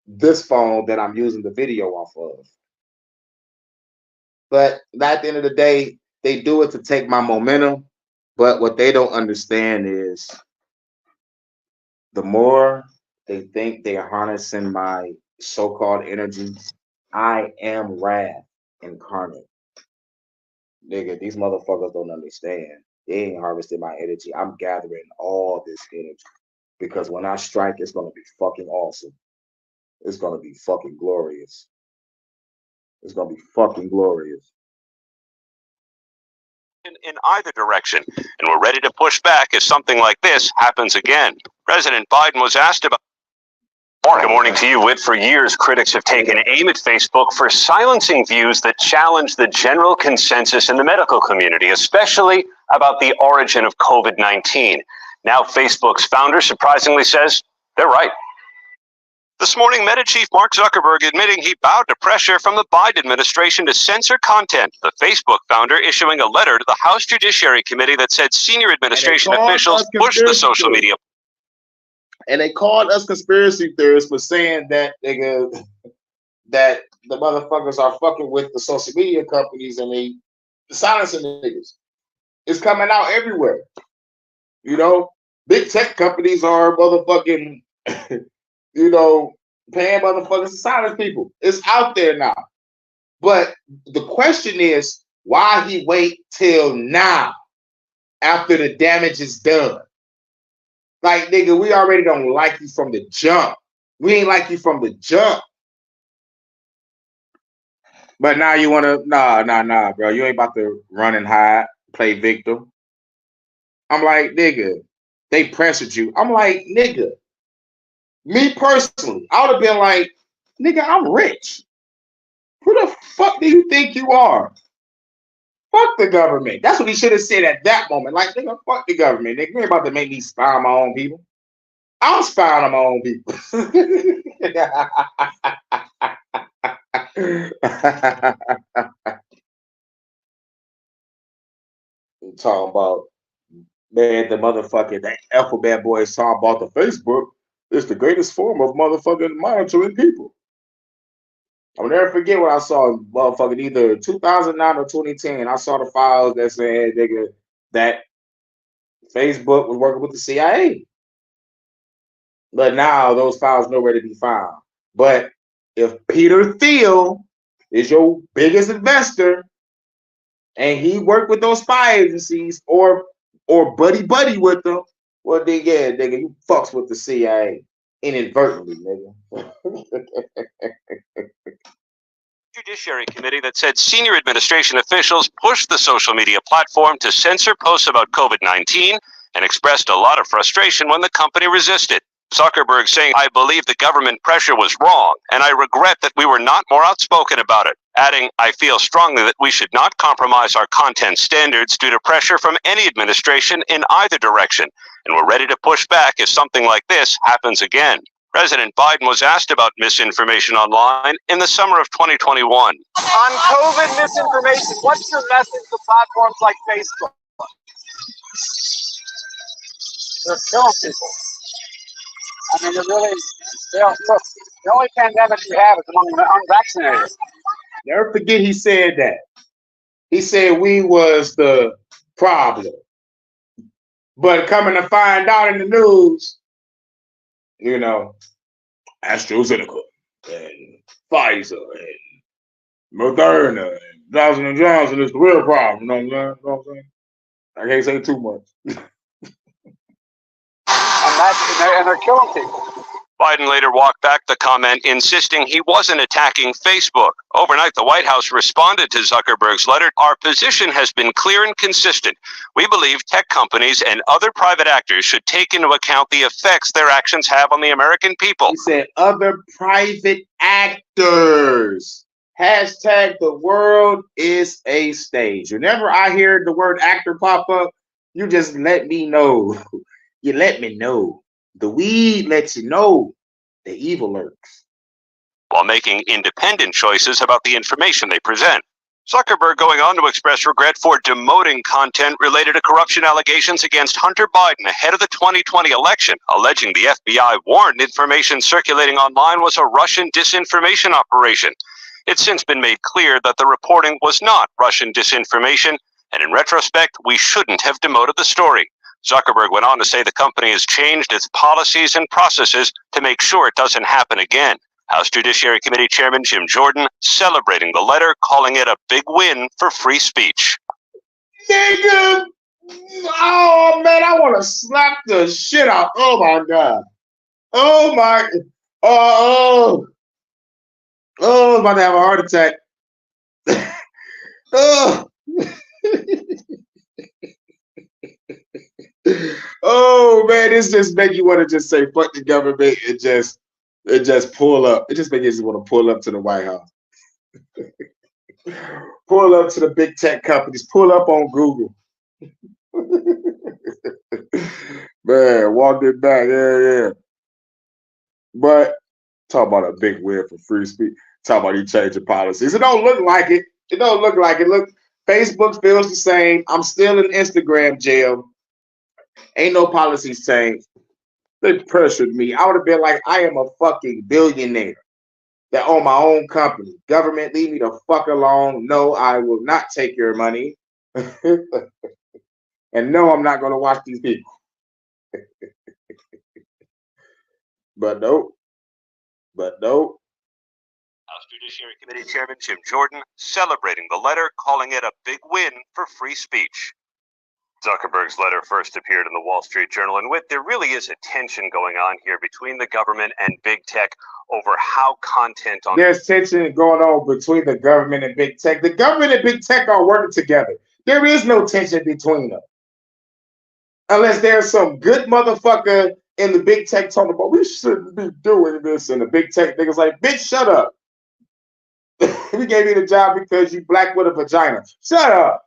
this phone that I'm using the video off of. But at the end of the day, they do it to take my momentum. But what they don't understand is the more they think they are harnessing my so-called energy, I am wrath incarnate. Nigga, these motherfuckers don't understand. They ain't harvesting my energy. I'm gathering all this energy. Because when I strike, it's going to be fucking awesome. It's going to be fucking glorious. It's going to be fucking glorious. In either direction, and we're ready to push back if something like this happens again. President Biden was asked about. Good morning to you, Whit. For years, critics have taken aim at Facebook for silencing views that challenge the general consensus in the medical community, especially about the origin of COVID-19. Now, Facebook's founder surprisingly says they're right. This morning, Meta chief Mark Zuckerberg admitting he bowed to pressure from the Biden administration to censor content. The Facebook founder issuing a letter to the House Judiciary Committee that said senior administration officials pushed the social media. And they called us conspiracy theorists for saying that, nigga, that the motherfuckers are fucking with the social media companies and they silencing the niggas. It's coming out everywhere. You know, big tech companies are motherfucking, you know, paying motherfuckers to silence people. It's out there now. But the question is, why he wait till now after the damage is done? Like, nigga, we already don't like you from the jump. We ain't like you from the jump. But now you want to, nah, bro. You ain't about to run and hide, play victim. I'm like, nigga, they pressured you. I'm like, nigga, me personally, I would have been like, nigga, I'm rich. Who the fuck do you think you are? Fuck the government. That's what he should have said at that moment. Like, nigga, fuck the government. Nigga, you ain't about to make me spy on my own people. I'm spying on my own people. I'm talking about, man, the motherfucking the alphabet boys talking about the Facebook is the greatest form of motherfucking monitoring people. I'll never forget what I saw, motherfucking either 2009 or 2010. I saw the files that said, nigga, that Facebook was working with the CIA. But now those files nowhere to be found. But if Peter Thiel is your biggest investor and he worked with those spy agencies or buddy with them, well then yeah, nigga, you fucks with the CIA inadvertently, nigga. Judiciary Committee that said senior administration officials pushed the social media platform to censor posts about COVID-19 and expressed a lot of frustration when the company resisted. Zuckerberg saying, I believe the government pressure was wrong, and I regret that we were not more outspoken about it. adding, "I feel strongly that we should not compromise our content standards due to pressure from any administration in either direction, and we're ready to push back if something like this happens again." President Biden was asked about misinformation online in the summer of 2021. On COVID misinformation, what's your message to platforms like Facebook? They're killing people. I mean, look, the only pandemic we have is among the unvaccinated. Never forget he said that. He said we was the problem. But coming to find out in the news, you know, AstraZeneca and Pfizer and Moderna and Johnson & Johnson is the real problem. You know what I'm saying? I can't say too much. And they're killing people. Biden later walked back the comment, insisting he wasn't attacking Facebook. Overnight, the White House responded to Zuckerberg's letter. "Our position has been clear and consistent. We believe tech companies and other private actors should take into account the effects their actions have on the American people." He said other private actors. Hashtag the world is a stage. Whenever I hear the word actor pop up, you just let me know. You let me know. The weed lets you know the evil lurks. While making independent choices about the information they present. Zuckerberg going on to express regret for demoting content related to corruption allegations against Hunter Biden ahead of the 2020 election, alleging the FBI warned information circulating online was a Russian disinformation operation. It's since been made clear that the reporting was not Russian disinformation, and in retrospect, we shouldn't have demoted the story. Zuckerberg went on to say the company has changed its policies and processes to make sure it doesn't happen again. House Judiciary Committee Chairman Jim Jordan celebrating the letter, calling it a big win for free speech. Nigga! Oh, man, I want to slap the shit out. Oh, my God. Oh, my. Oh, I'm about to have a heart attack. Oh. Oh man, this just make you want to just say fuck the government and just pull up. It just makes you just want to pull up to the White House. Pull up to the big tech companies. Pull up on Google. Man, walk it back. Yeah. But talk about a big win for free speech. Talk about you changing policies. It don't look like it. It don't look like it. Look, Facebook feels the same. I'm still in Instagram jail. Ain't no policies changed. They pressured me. I would have been like, I am a fucking billionaire that own my own company. Government, leave me the fuck alone. No, I will not take your money. And no, I'm not going to watch these people. But nope. House Judiciary Committee Chairman Jim Jordan celebrating the letter, calling it a big win for free speech. Zuckerberg's letter first appeared in the Wall Street Journal, and there really is a tension going on here between the government and big tech over how content on... There's tension going on between the government and big tech. The government and big tech are working together. There is no tension between them. Unless there's some good motherfucker in the big tech talking about, we shouldn't be doing this, and the big tech niggas like, bitch, shut up. We gave you the job because you black with a vagina. Shut up.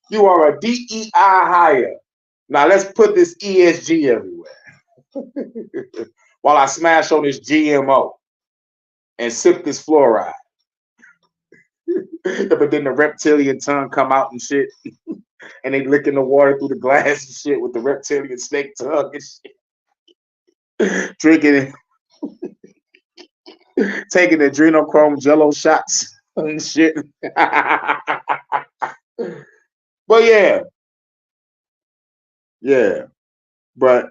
You are a DEI hire. Now let's put this ESG everywhere. While I smash on this GMO and sip this fluoride. But then the reptilian tongue come out and shit. And they licking the water through the glass and shit with the reptilian snake tongue and shit. Drinking it. Taking adrenochrome jello shots and shit. But yeah. But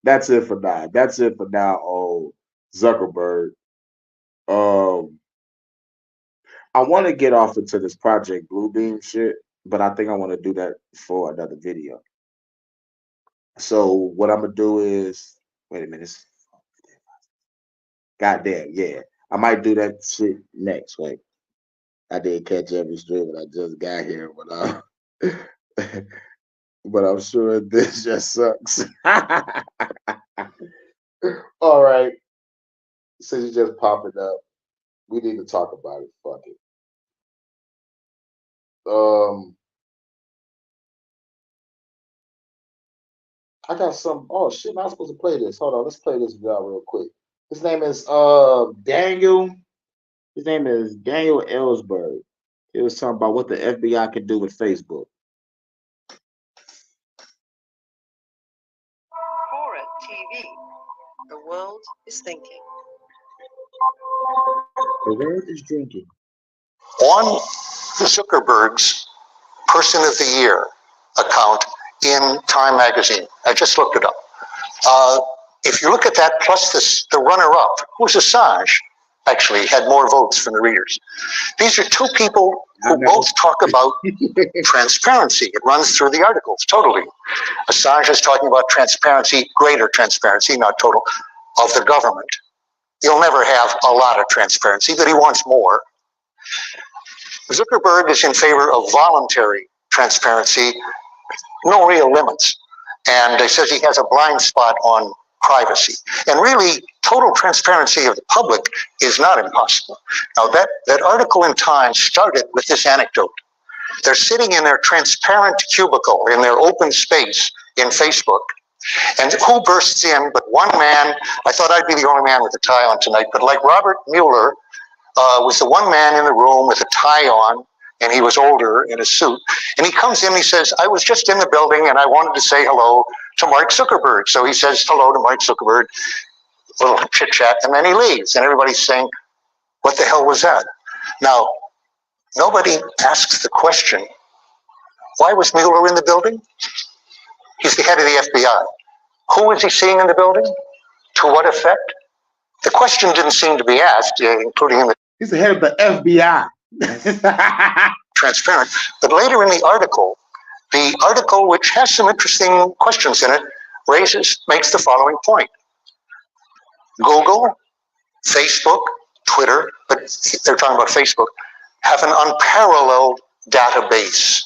that's it for now. That's it for now on Zuckerberg. I want to get off into this Project Bluebeam shit, but I think I want to do that for another video. So what I'm gonna do is, wait a minute. Goddamn, yeah. I might do that shit next. Wait. I didn't catch every stream when I just got here, but I'm sure this just sucks. All right. Since you just popping up, We need to talk about it. Fuck it. I got some. Oh shit! I'm not supposed to play this. Hold on. Let's play this guy real quick. His name is Daniel. His name is Daniel Ellsberg. It was talking about what the FBI can do with Facebook. Quora TV. The world is thinking. The world is drinking. On Zuckerberg's Person of the Year account in Time Magazine, I just looked it up. If you look at that plus the runner-up, who's Assange, actually had more votes from the readers. These are two people who both talk about transparency. It runs through the articles, totally. Assange is talking about transparency, greater transparency, not total, of the government. You'll never have a lot of transparency, but he wants more. Zuckerberg is in favor of voluntary transparency, no real limits. And he says he has a blind spot on privacy. And really, total transparency of the public is not impossible. Now, that article in Time started with this anecdote. They're sitting in their transparent cubicle, in their open space in Facebook. And who bursts in but one man? I thought I'd be the only man with a tie on tonight, but like Robert Mueller was the one man in the room with a tie on, and he was older in a suit. And he comes in and he says, I was just in the building and I wanted to say hello to Mark Zuckerberg. So he says hello to Mark Zuckerberg, a little chit chat, and then he leaves. And everybody's saying, what the hell was that? Now, nobody asks the question, why was Mueller in the building? He's the head of the FBI. Who was he seeing in the building? To what effect? The question didn't seem to be asked, including in the... He's the head of the FBI. Transparent. But later in the article, which has some interesting questions in it, makes the following point. Google, Facebook, Twitter, but they're talking about Facebook, have an unparalleled database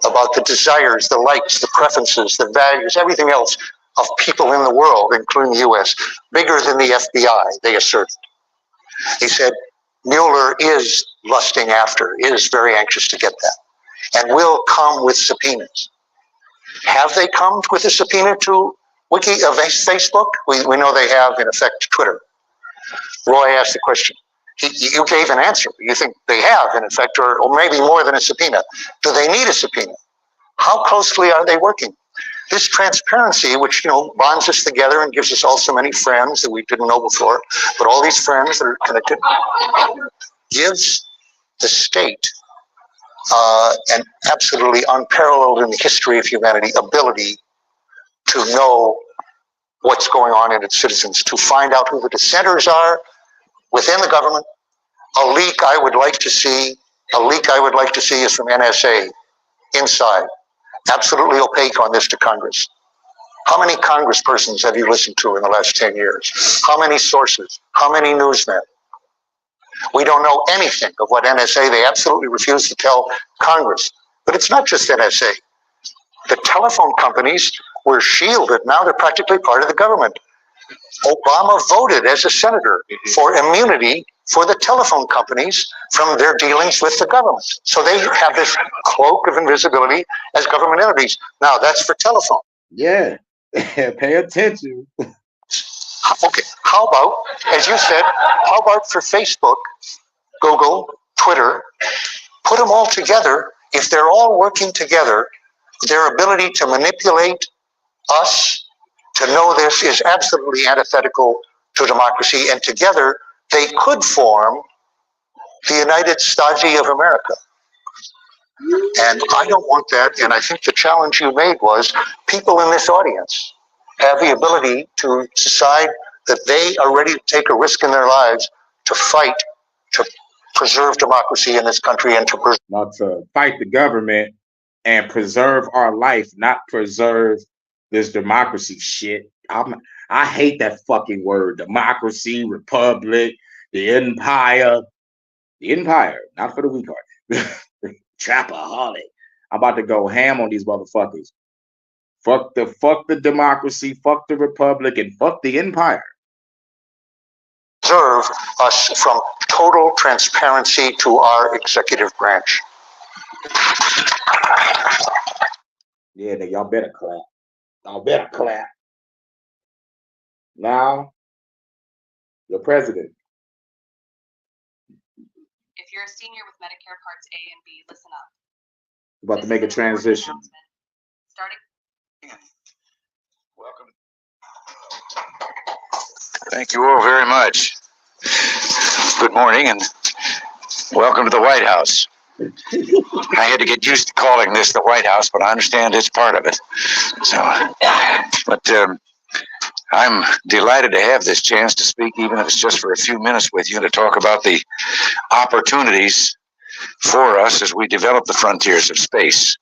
about the desires, the likes, the preferences, the values, everything else of people in the world, including the US, bigger than the FBI, they asserted. He said, Mueller is lusting after, is very anxious to get that, and will come with subpoenas. Have they come with a subpoena to Facebook? We know they have, in effect, Twitter. Roy asked the question. You gave an answer. You think they have, in effect, or maybe more than a subpoena. Do they need a subpoena? How closely are they working? This transparency, which bonds us together and gives us all so many friends that we didn't know before, but all these friends that are connected, gives the state an absolutely unparalleled in the history of humanity ability to know what's going on in its citizens, to find out who the dissenters are within the government. A leak I would like to see is from NSA inside. Absolutely opaque on this to Congress. How many congresspersons have you listened to in the last 10 years? How many sources? How many newsmen? We don't know anything of what NSA, they absolutely refuse to tell Congress. But it's not just NSA. The telephone companies were shielded. Now they're practically part of the government. Obama voted as a senator for immunity for the telephone companies from their dealings with the government. So they have this cloak of invisibility as government entities. Now that's for telephone. Yeah, pay attention. Okay, how about, as you said, how about for Facebook, Google, Twitter, put them all together. If they're all working together, their ability to manipulate us, to know this, is absolutely antithetical to democracy, and together they could form the United Stasi of America. And I don't want that, and I think the challenge you made was people in this audience have the ability to decide that they are ready to take a risk in their lives to fight, to preserve democracy in this country, and not to fight the government and preserve our life, not preserve this democracy shit. I hate that fucking word, democracy, republic, the empire, not for the weak heart. Trapaholic. I'm about to go ham on these motherfuckers. Fuck the democracy, fuck the republic, and fuck the empire. preserve us from total transparency to our executive branch. Yeah, y'all better clap. Y'all better clap. Now, the president. If you're a senior with Medicare Parts A and B, listen up. About to make a transition. Starting. Welcome. Thank you all very much. Good morning and welcome to the White House. I had to get used to calling this the White House, but I understand it's part of it. So, but I'm delighted to have this chance to speak, even if it's just for a few minutes with you, to talk about the opportunities for us as we develop the frontiers of space.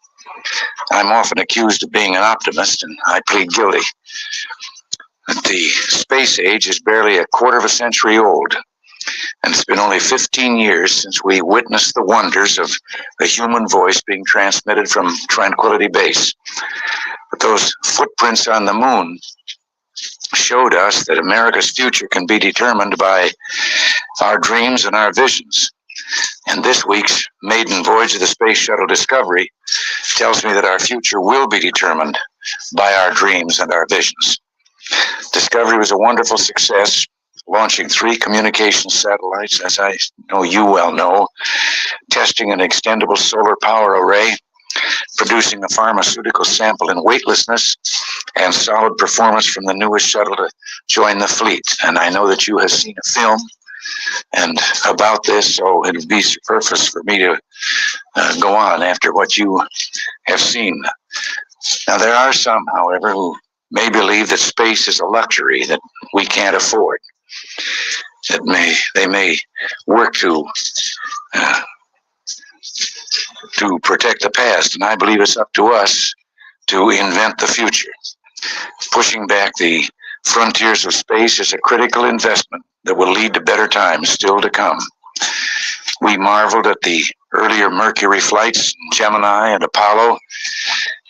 I'm often accused of being an optimist, and I plead guilty. The space age is barely a quarter of a century old, and it's been only 15 years since we witnessed the wonders of the human voice being transmitted from Tranquility Base. But those footprints on the moon showed us that America's future can be determined by our dreams and our visions. And this week's maiden voyage of the Space Shuttle Discovery tells me that our future will be determined by our dreams and our visions. Discovery was a wonderful success, launching 3 communication satellites, as I know you well know, testing an extendable solar power array, producing a pharmaceutical sample in weightlessness, and solid performance from the newest shuttle to join the fleet. And I know that you have seen a film and about this, so it would be superfluous for me to go on after what you have seen. Now, there are some, however, who may believe that space is a luxury that we can't afford. They may work to protect the past, and I believe it's up to us to invent the future. Pushing back the frontiers of space is a critical investment that will lead to better times still to come. We marveled at the earlier Mercury flights, Gemini and Apollo,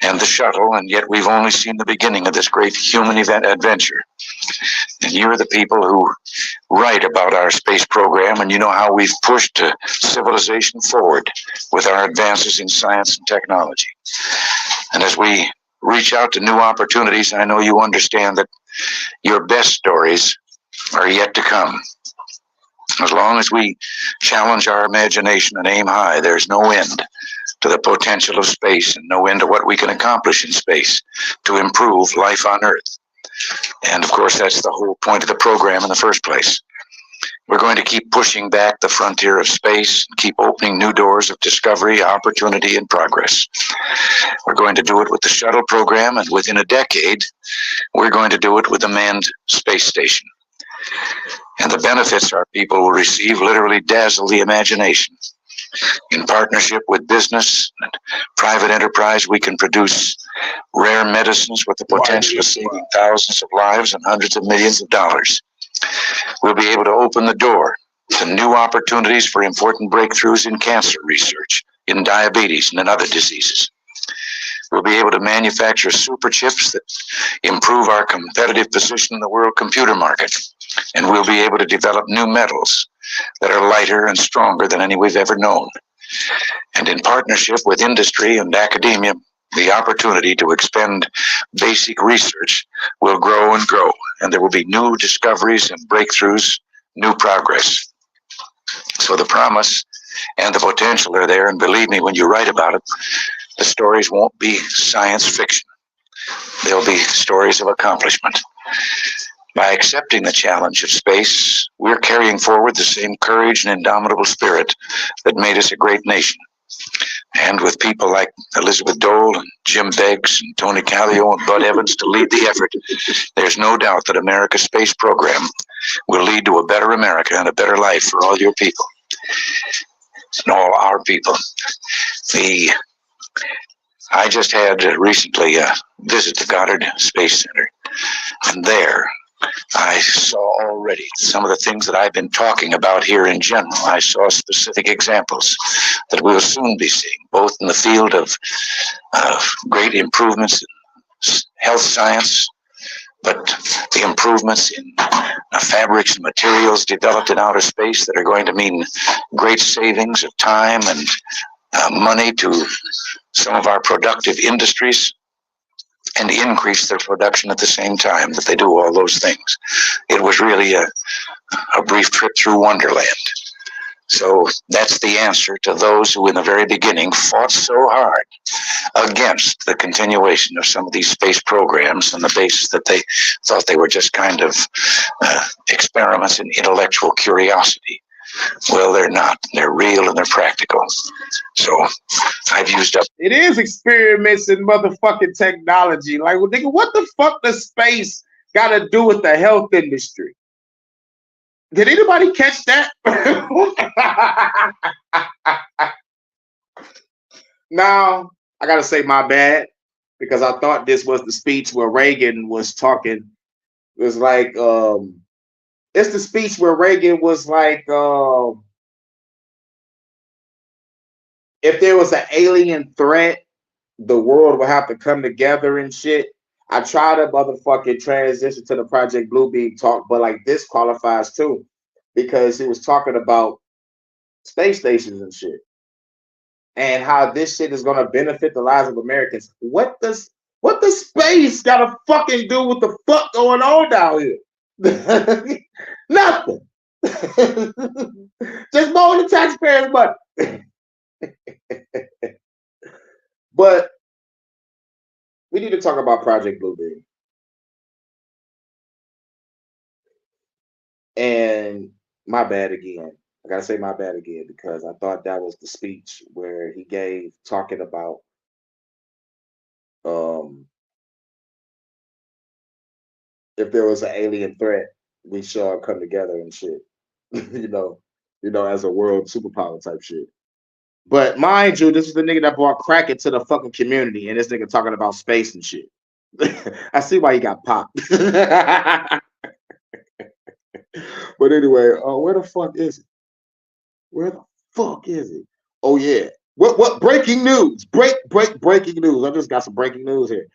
and the shuttle, and yet we've only seen the beginning of this great human adventure. And you're the people who write about our space program, and you know how we've pushed civilization forward with our advances in science and technology. And as we reach out to new opportunities, I know you understand that your best stories are yet to come. As long as we challenge our imagination and aim high, there's no end to the potential of space and no end to what we can accomplish in space to improve life on Earth. And of course, that's the whole point of the program in the first place. We're going to keep pushing back the frontier of space and keep opening new doors of discovery, opportunity, and progress. We're going to do it with the shuttle program, and within a decade, we're going to do it with the manned space station. And the benefits our people will receive literally dazzle the imagination. In partnership with business and private enterprise, we can produce rare medicines with the potential of saving thousands of lives and hundreds of millions of dollars. We'll be able to open the door to new opportunities for important breakthroughs in cancer research, in diabetes, and in other diseases. We'll be able to manufacture super chips that improve our competitive position in the world computer market. And we'll be able to develop new metals that are lighter and stronger than any we've ever known. And in partnership with industry and academia, the opportunity to expend basic research will grow and grow, and there will be new discoveries and breakthroughs, new progress. So the promise and the potential are there, and believe me, when you write about it, the stories won't be science fiction. They'll be stories of accomplishment. By accepting the challenge of space, we're carrying forward the same courage and indomitable spirit that made us a great nation. And with people like Elizabeth Dole and Jim Beggs and Tony Callio and Bud Evans to lead the effort, there's no doubt that America's space program will lead to a better America and a better life for all your people and all our people. I just had recently a visit to Goddard Space Center, and there I saw already some of the things that I've been talking about here in general. I saw specific examples that we will soon be seeing, both in the field of great improvements in health science, But the improvements in fabrics and materials developed in outer space that are going to mean great savings of time and money to some of our productive industries, and increase their production at the same time that they do all those things. It was really a brief trip through Wonderland. So that's the answer to those who in the very beginning fought so hard against the continuation of some of these space programs on the basis that they thought they were just kind of experiments in intellectual curiosity. Well, they're not. They're real and they're practical. So I've used up. It is experiments in motherfucking technology. Like, well, nigga, what the fuck does space got to do with the health industry? Did anybody catch that? Now, I got to say my bad, because I thought this was the speech where Reagan was talking. It was like, it's the speech where Reagan was like, if there was an alien threat, the world would have to come together and shit. I tried to motherfucking transition to the Project Bluebeam talk, but like this qualifies too, because he was talking about space stations and shit, and how this shit is gonna benefit the lives of Americans. What does space gotta fucking do with the fuck going on down here? Nothing. Just more the taxpayers' money. But we need to talk about Project Bluebeam. And my bad again. I gotta say my bad again, because I thought that was the speech where he gave talking about if there was an alien threat, we shall come together and shit. you know, as a world superpower type shit. But mind you, this is the nigga that brought crack into the fucking community, and this nigga talking about space and shit. I see why he got popped. But anyway, where the fuck is it? Where the fuck is it? Oh yeah. What breaking news? Breaking news. I just got some breaking news here.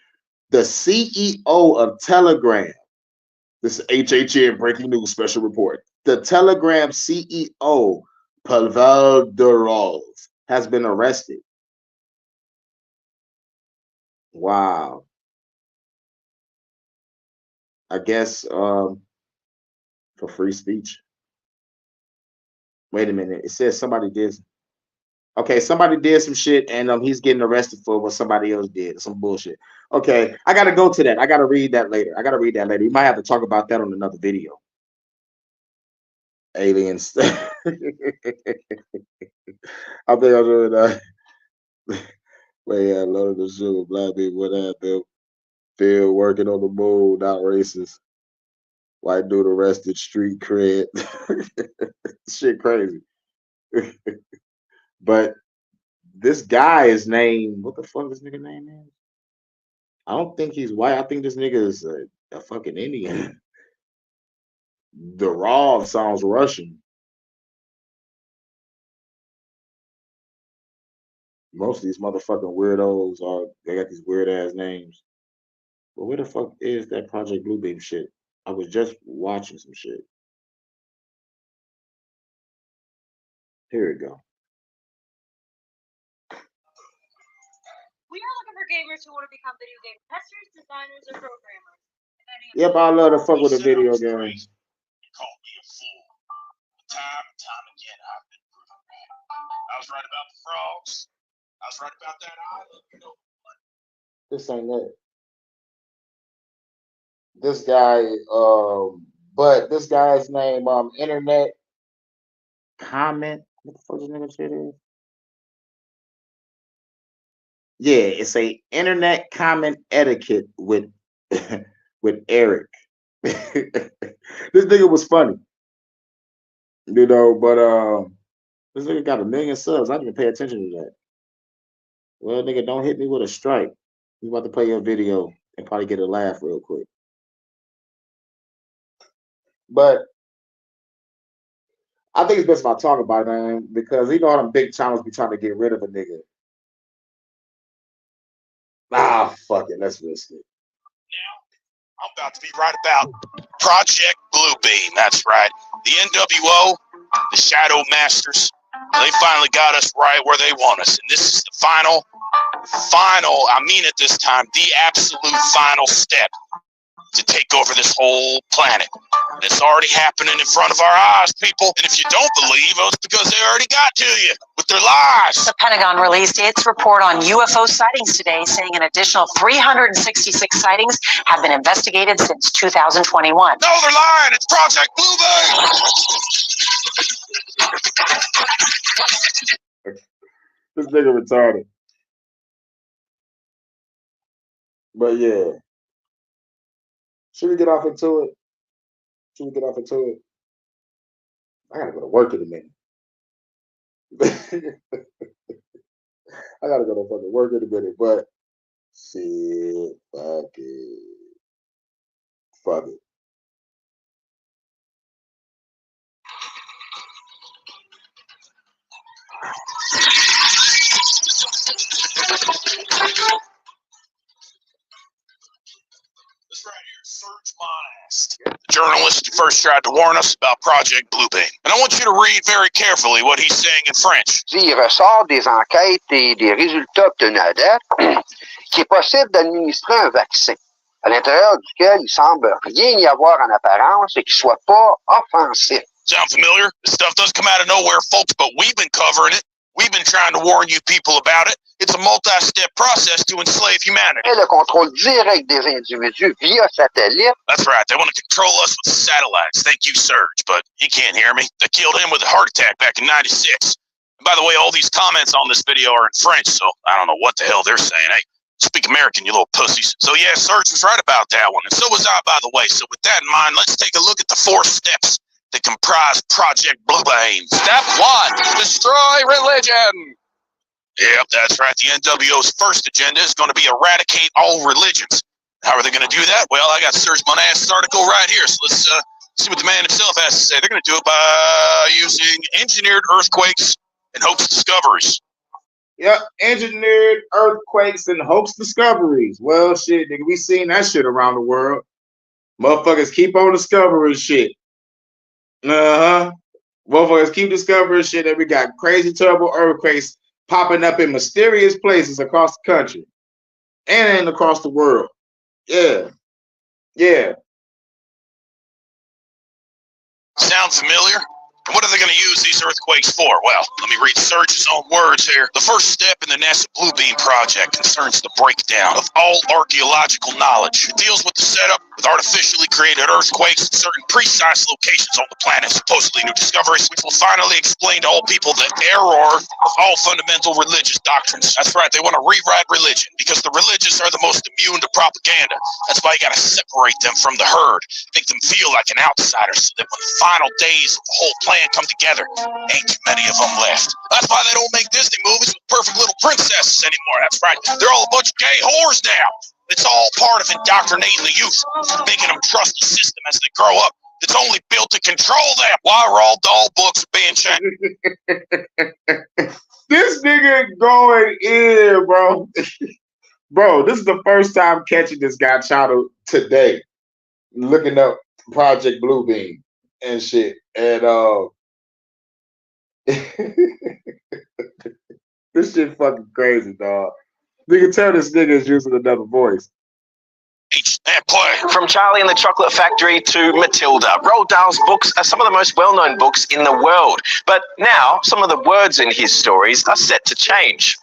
The CEO of Telegram. This is HHN breaking news special report. The Telegram CEO, Pavel Durov, has been arrested. Wow. I guess for free speech. Wait a minute. It says somebody did. Okay, somebody did some shit, and he's getting arrested for what somebody else did. Some bullshit. Okay, I gotta go to that. I gotta read that later. We might have to talk about that on another video. Aliens. I think I'm doing that. Well, yeah, I love the sugar black people. What happened? Still working on the moon, not racist. White dude arrested, street cred. Shit crazy. But this guy is named, what the fuck this nigga name is? I don't think he's white. I think this nigga is a fucking Indian. The Raw sounds Russian. Most of these motherfucking weirdos they got these weird ass names. But where the fuck is that Project Bluebeam shit? I was just watching some shit. Here we go. We are looking for gamers who want to become video game testers, designers, or programmers. Yep, I love to fuck with the video games. Called me a fool. Time and time again, I've been proven wrong. I was right about the frogs. I was right about that island. You know what? This ain't it. This guy, but this guy's name, Internet Comment. What the fuck this nigga shit is? Yeah, it's a Internet Comment Etiquette with with Eric. This nigga was funny, you know, but this nigga got 1 million subs. I didn't even pay attention to that. Well, nigga, don't hit me with a strike. You about to play your video and probably get a laugh real quick. But I think it's best if I talk about it, man, because you know how them big channels be trying to get rid of a nigga. Ah, fuck it. Let's risk it. I'm about to be right about Project Bluebeam. That's right. The NWO, the Shadow Masters, they finally got us right where they want us. And this is the final, I mean it this time, the absolute final step to take over this whole planet. And it's already happening in front of our eyes, people. And if you don't believe, it's because they already got to you with their lies. The Pentagon released its report on UFO sightings today, saying an additional 366 sightings have been investigated since 2021. No, they're lying. It's Project Bluebeam. This nigga retarded. But yeah. Should we get off into it? I gotta go to work in a minute. I gotta go to fucking work in a minute, but shit, fuck it. Fuck it. This right here is Serge Monast, the journalist who first tried to warn us about Project Bluebeam. And I want you to read very carefully what he's saying in French. Il ressort des enquêtes et des résultats obtenus à date qu'il est possible d'administrer un vaccin à l'intérieur duquel il semble rien y avoir en apparence et qui soit pas offensif. Sound familiar? This stuff does come out of nowhere, folks, but we've been covering it. We've been trying to warn you people about it. It's a multi-step process to enslave humanity. Et le contrôle direct des individus via satellite. That's right. They want to control us with satellites. Thank you, Serge, but he can't hear me. They killed him with a heart attack back in '96. And by the way, all these comments on this video are in French, so I don't know what the hell they're saying. Hey, speak American, you little pussies. So yeah, Serge was right about that one, and so was I, by the way. So with that in mind, let's take a look at the 4 steps that comprise Project Bluebeam. Step 1, destroy religion. Yep, that's right. The NWO's first agenda is going to be eradicate all religions. How are they going to do that? Well, I got Serge Monast's article right here, so let's see what the man himself has to say. They're going to do it by using engineered earthquakes and hoax discoveries. Yep, engineered earthquakes and hoax discoveries. Well, shit, nigga, we seen that shit around the world. Motherfuckers keep on discovering shit. Motherfuckers keep discovering shit, and we got crazy, terrible earthquakes popping up in mysterious places across the country and across the world. Yeah. Sound familiar? What are they going to use these earthquakes for? Well, let me read Serge's own words here. The first step in the NASA Bluebeam project concerns the breakdown of all archaeological knowledge. It deals with the setup with artificially created earthquakes in certain precise locations on the planet, supposedly new discoveries, which will finally explain to all people the error of all fundamental religious doctrines. That's right, they want to rewrite religion because the religious are the most immune to propaganda. That's why you got to separate them from the herd, make them feel like an outsider so that when the final days of the whole plan come together, ain't too many of them left. That's why they don't make Disney movies with perfect little princesses anymore. That's right. They're all a bunch of gay whores now. It's all part of indoctrinating the youth, making them trust the system as they grow up. It's only built to control them. Why are all doll books being changed? This nigga going in, bro. Bro, this is the first time catching this guy channel today. Looking up Project Bluebeam and shit. And this shit fucking crazy, dog. You can tell this nigga is using another voice. From Charlie and the Chocolate Factory to Matilda, Roald Dahl's books are some of the most well-known books in the world. But now, some of the words in his stories are set to change.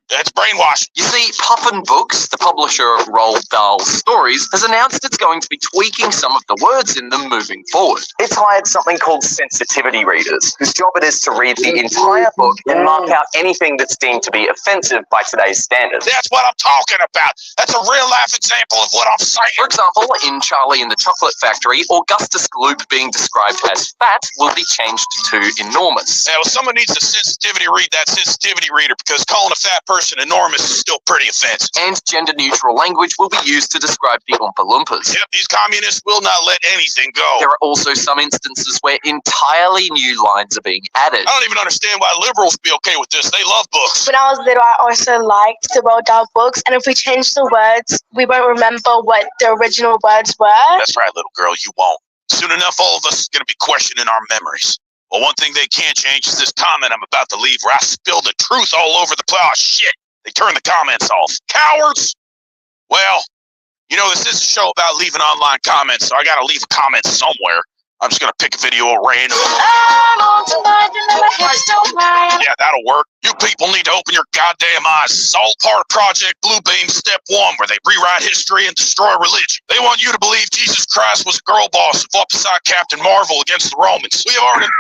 That's brainwashed. You see, Puffin Books, the publisher of Roald Dahl's stories, has announced it's going to be tweaking some of the words in them moving forward. It's hired something called sensitivity readers, whose job it is to read the entire book and mark out anything that's deemed to be offensive by today's standards. That's what I'm talking about. That's a real-life example of what I'm saying. For example, in Charlie and the Chocolate Factory, Augustus Gloop being described as fat will be changed to enormous. Yeah, well, someone needs to sensitivity read that sensitivity reader because calling a fat person enormous is still pretty offensive. And gender-neutral language will be used to describe the Oompa Loompas. Yep, these communists will not let anything go. There are also some instances where entirely new lines are being added. I don't even understand why liberals be okay with this. They love books. When I was little, I also liked the Roald Dahl books, and if we change the words, we won't remember what the original words were. That's right, little girl, you won't. Soon enough, all of us are going to be questioning our memories. Well, one thing they can't change is this comment I'm about to leave where I spilled the truth all over the place. Oh, shit. They turned the comments off. Cowards! Well, you know, this is a show about leaving online comments, so I got to leave a comment somewhere. I'm just going to pick a video at random. Yeah, that'll work. You people need to open your goddamn eyes. It's all part of Project Bluebeam Step 1, where they rewrite history and destroy religion. They want you to believe Jesus Christ was a girl boss of upside Captain Marvel against the Romans. We have already...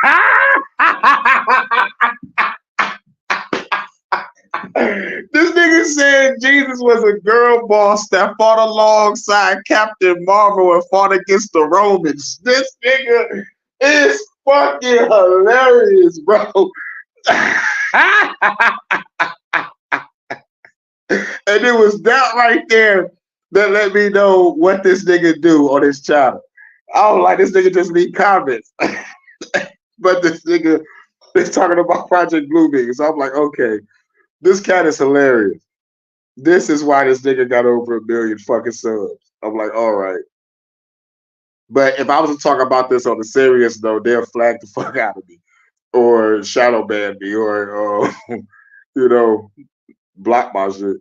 This nigga said Jesus was a girl boss that fought alongside Captain Marvel and fought against the Romans. This nigga is fucking hilarious, bro. And it was that right there that let me know what this nigga do on his channel. I was like, this nigga just leave comments. But this nigga is talking about Project Bluebeam. So I'm like, okay. This cat is hilarious. This is why this nigga got over 1 million fucking subs. I'm like, all right. But if I was to talk about this on the serious note, they'll flag the fuck out of me, or shadow ban me, or you know, block my shit.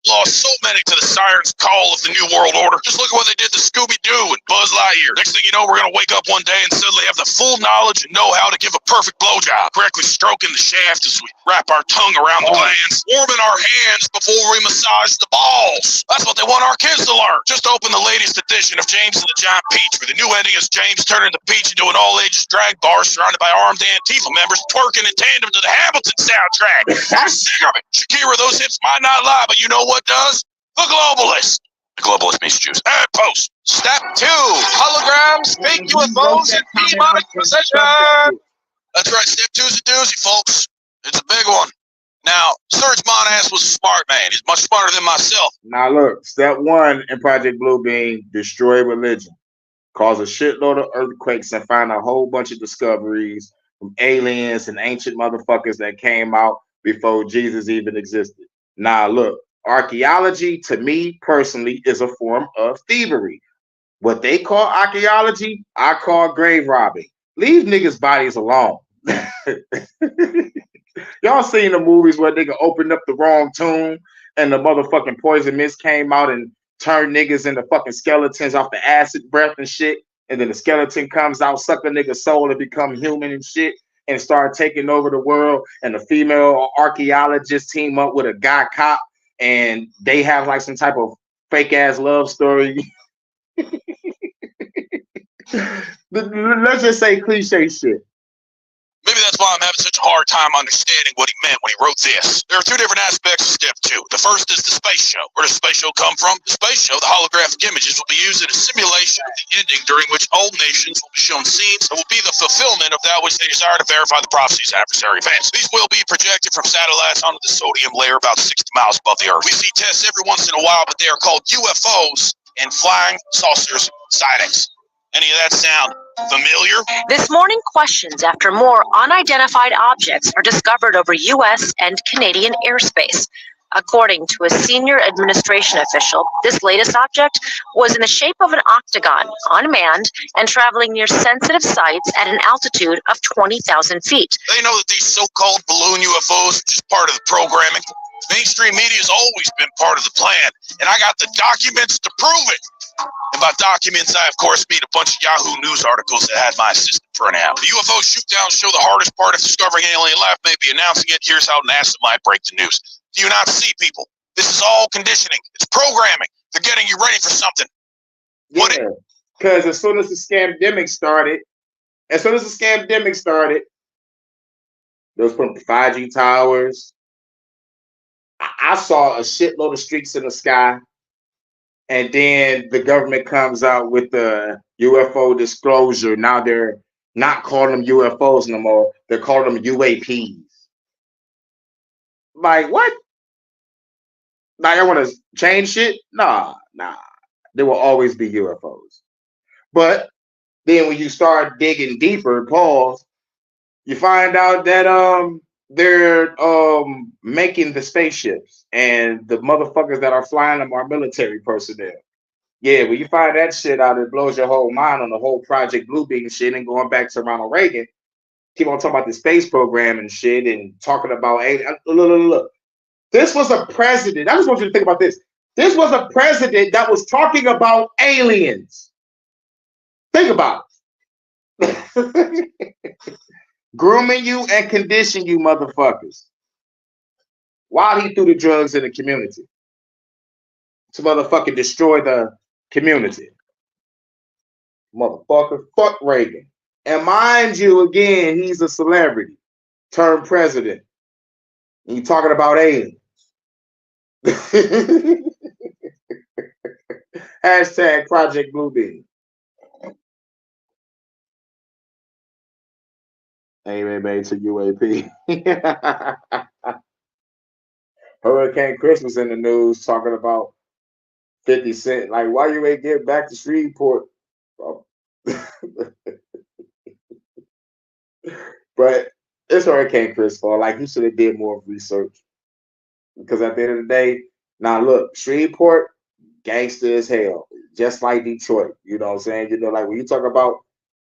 Lost so many to the siren's call of the New World Order. Just look at what they did to Scooby-Doo and Buzz Lightyear. Next thing you know, we're going to wake up one day and suddenly have the full knowledge and know-how to give a perfect blowjob, correctly stroking the shaft as we wrap our tongue around the glands, warming our hands before we massage the balls. That's what they want our kids to learn. Just open the latest edition of James and the Giant Peach, where the new ending is James turning the Peach into an all-ages drag bar surrounded by armed Antifa members twerking in tandem to the Hamilton soundtrack. I'm sick of it. Shakira, those hips might not lie, but you know what does? The globalist. The globalist means Jews. And post. Step 2. Holograms, fake UFOs, and demonic possession. That's right. Step 2 is a doozy, folks. It's a big one. Now, Serge Monass was a smart man. He's much smarter than myself. Now look, step 1 in Project Bluebeam, destroy religion. Cause a shitload of earthquakes and find a whole bunch of discoveries from aliens and ancient motherfuckers that came out before Jesus even existed. Now look, archaeology, to me personally, is a form of thievery. What they call archaeology, I call grave robbing. Leave niggas' bodies alone. Y'all seen the movies where nigga opened up the wrong tomb and the motherfucking poison mist came out and turned niggas into fucking skeletons off the acid breath and shit, and then the skeleton comes out, suck a nigga's soul and become human and shit, and start taking over the world, and the female archaeologists team up with a guy cop, and they have like some type of fake ass love story. Let's just say cliche shit. Maybe that's why I'm having such a hard time understanding what he meant when he wrote this. There are 2 different aspects of step 2. The first is the space show. Where does the space show come from? The space show, the holographic images, will be used in a simulation of the ending during which all nations will be shown scenes that will be the fulfillment of that which they desire to verify the prophecies of adversary events. These will be projected from satellites onto the sodium layer about 60 miles above the Earth. We see tests every once in a while, but they are called UFOs and flying saucers sightings. Any of that sound familiar? This morning, questions after more unidentified objects are discovered over U.S. and Canadian airspace. According to a senior administration official, this latest object was in the shape of an octagon, unmanned, and traveling near sensitive sites at an altitude of 20,000 feet. They know that these so-called balloon UFOs are just part of the programming. Mainstream media has always been part of the plan, and I got the documents to prove it. And by documents, I, of course, mean a bunch of Yahoo News articles that had my assistant print out. The UFO shoot-downs show the hardest part of discovering alien life may be announcing it. Here's how NASA might break the news. Do you not see, people? This is all conditioning. It's programming. They're getting you ready for something. Yeah, because as soon as the scamdemic started, those from 5G towers, I saw a shitload of streaks in the sky. And then the government comes out with the UFO disclosure. Now they're not calling them UFOs no more. They're calling them UAPs. Like what? Like I want to change shit? Nah. There will always be UFOs. But then when you start digging deeper, pause, you find out that they're making the spaceships and the motherfuckers that are flying them are military personnel. Yeah, when you find that shit out, it blows your whole mind on the whole Project Bluebeam shit and going back to Ronald Reagan. Keep on talking about the space program and shit and talking about look. This was a president. I just want you to think about this. This was a president that was talking about aliens. Think about it. Grooming you and condition you motherfuckers while he threw the drugs in the community to motherfucking destroy the community. Motherfucker, fuck Reagan. And mind you, again, he's a celebrity turned president. And you talking about aliens. Hashtag Project Bluebeam. Amen to UAP. Hurricane Chris was in the news talking about 50 Cent. Like, why you ain't get back to Shreveport? But it's Hurricane Chris' fault. Like, he should have did more research. Because at the end of the day, now look, Shreveport, gangster as hell. Just like Detroit. You know what I'm saying? You know, like when you talk about,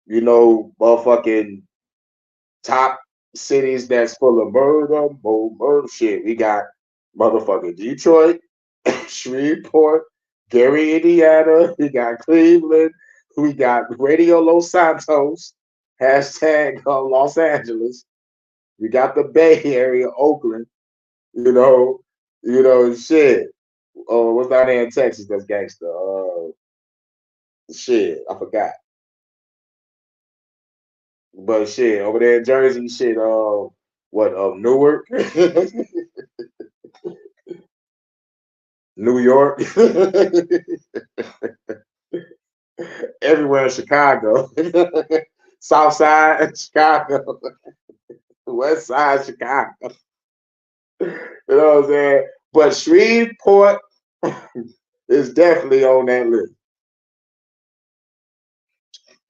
you know, motherfucking top cities that's full of murder shit. We got motherfucking Detroit, Shreveport, Gary, Indiana. We got Cleveland. We got Radio Los Santos. Hashtag Los Angeles. We got the Bay Area, Oakland. You know, shit. Oh, what's down there in Texas that's gangster? Shit, I forgot. But shit, over there in Jersey, shit, Newark? New York? Everywhere in Chicago. South side Chicago. West side Chicago. You know what I'm saying? But Shreveport is definitely on that list.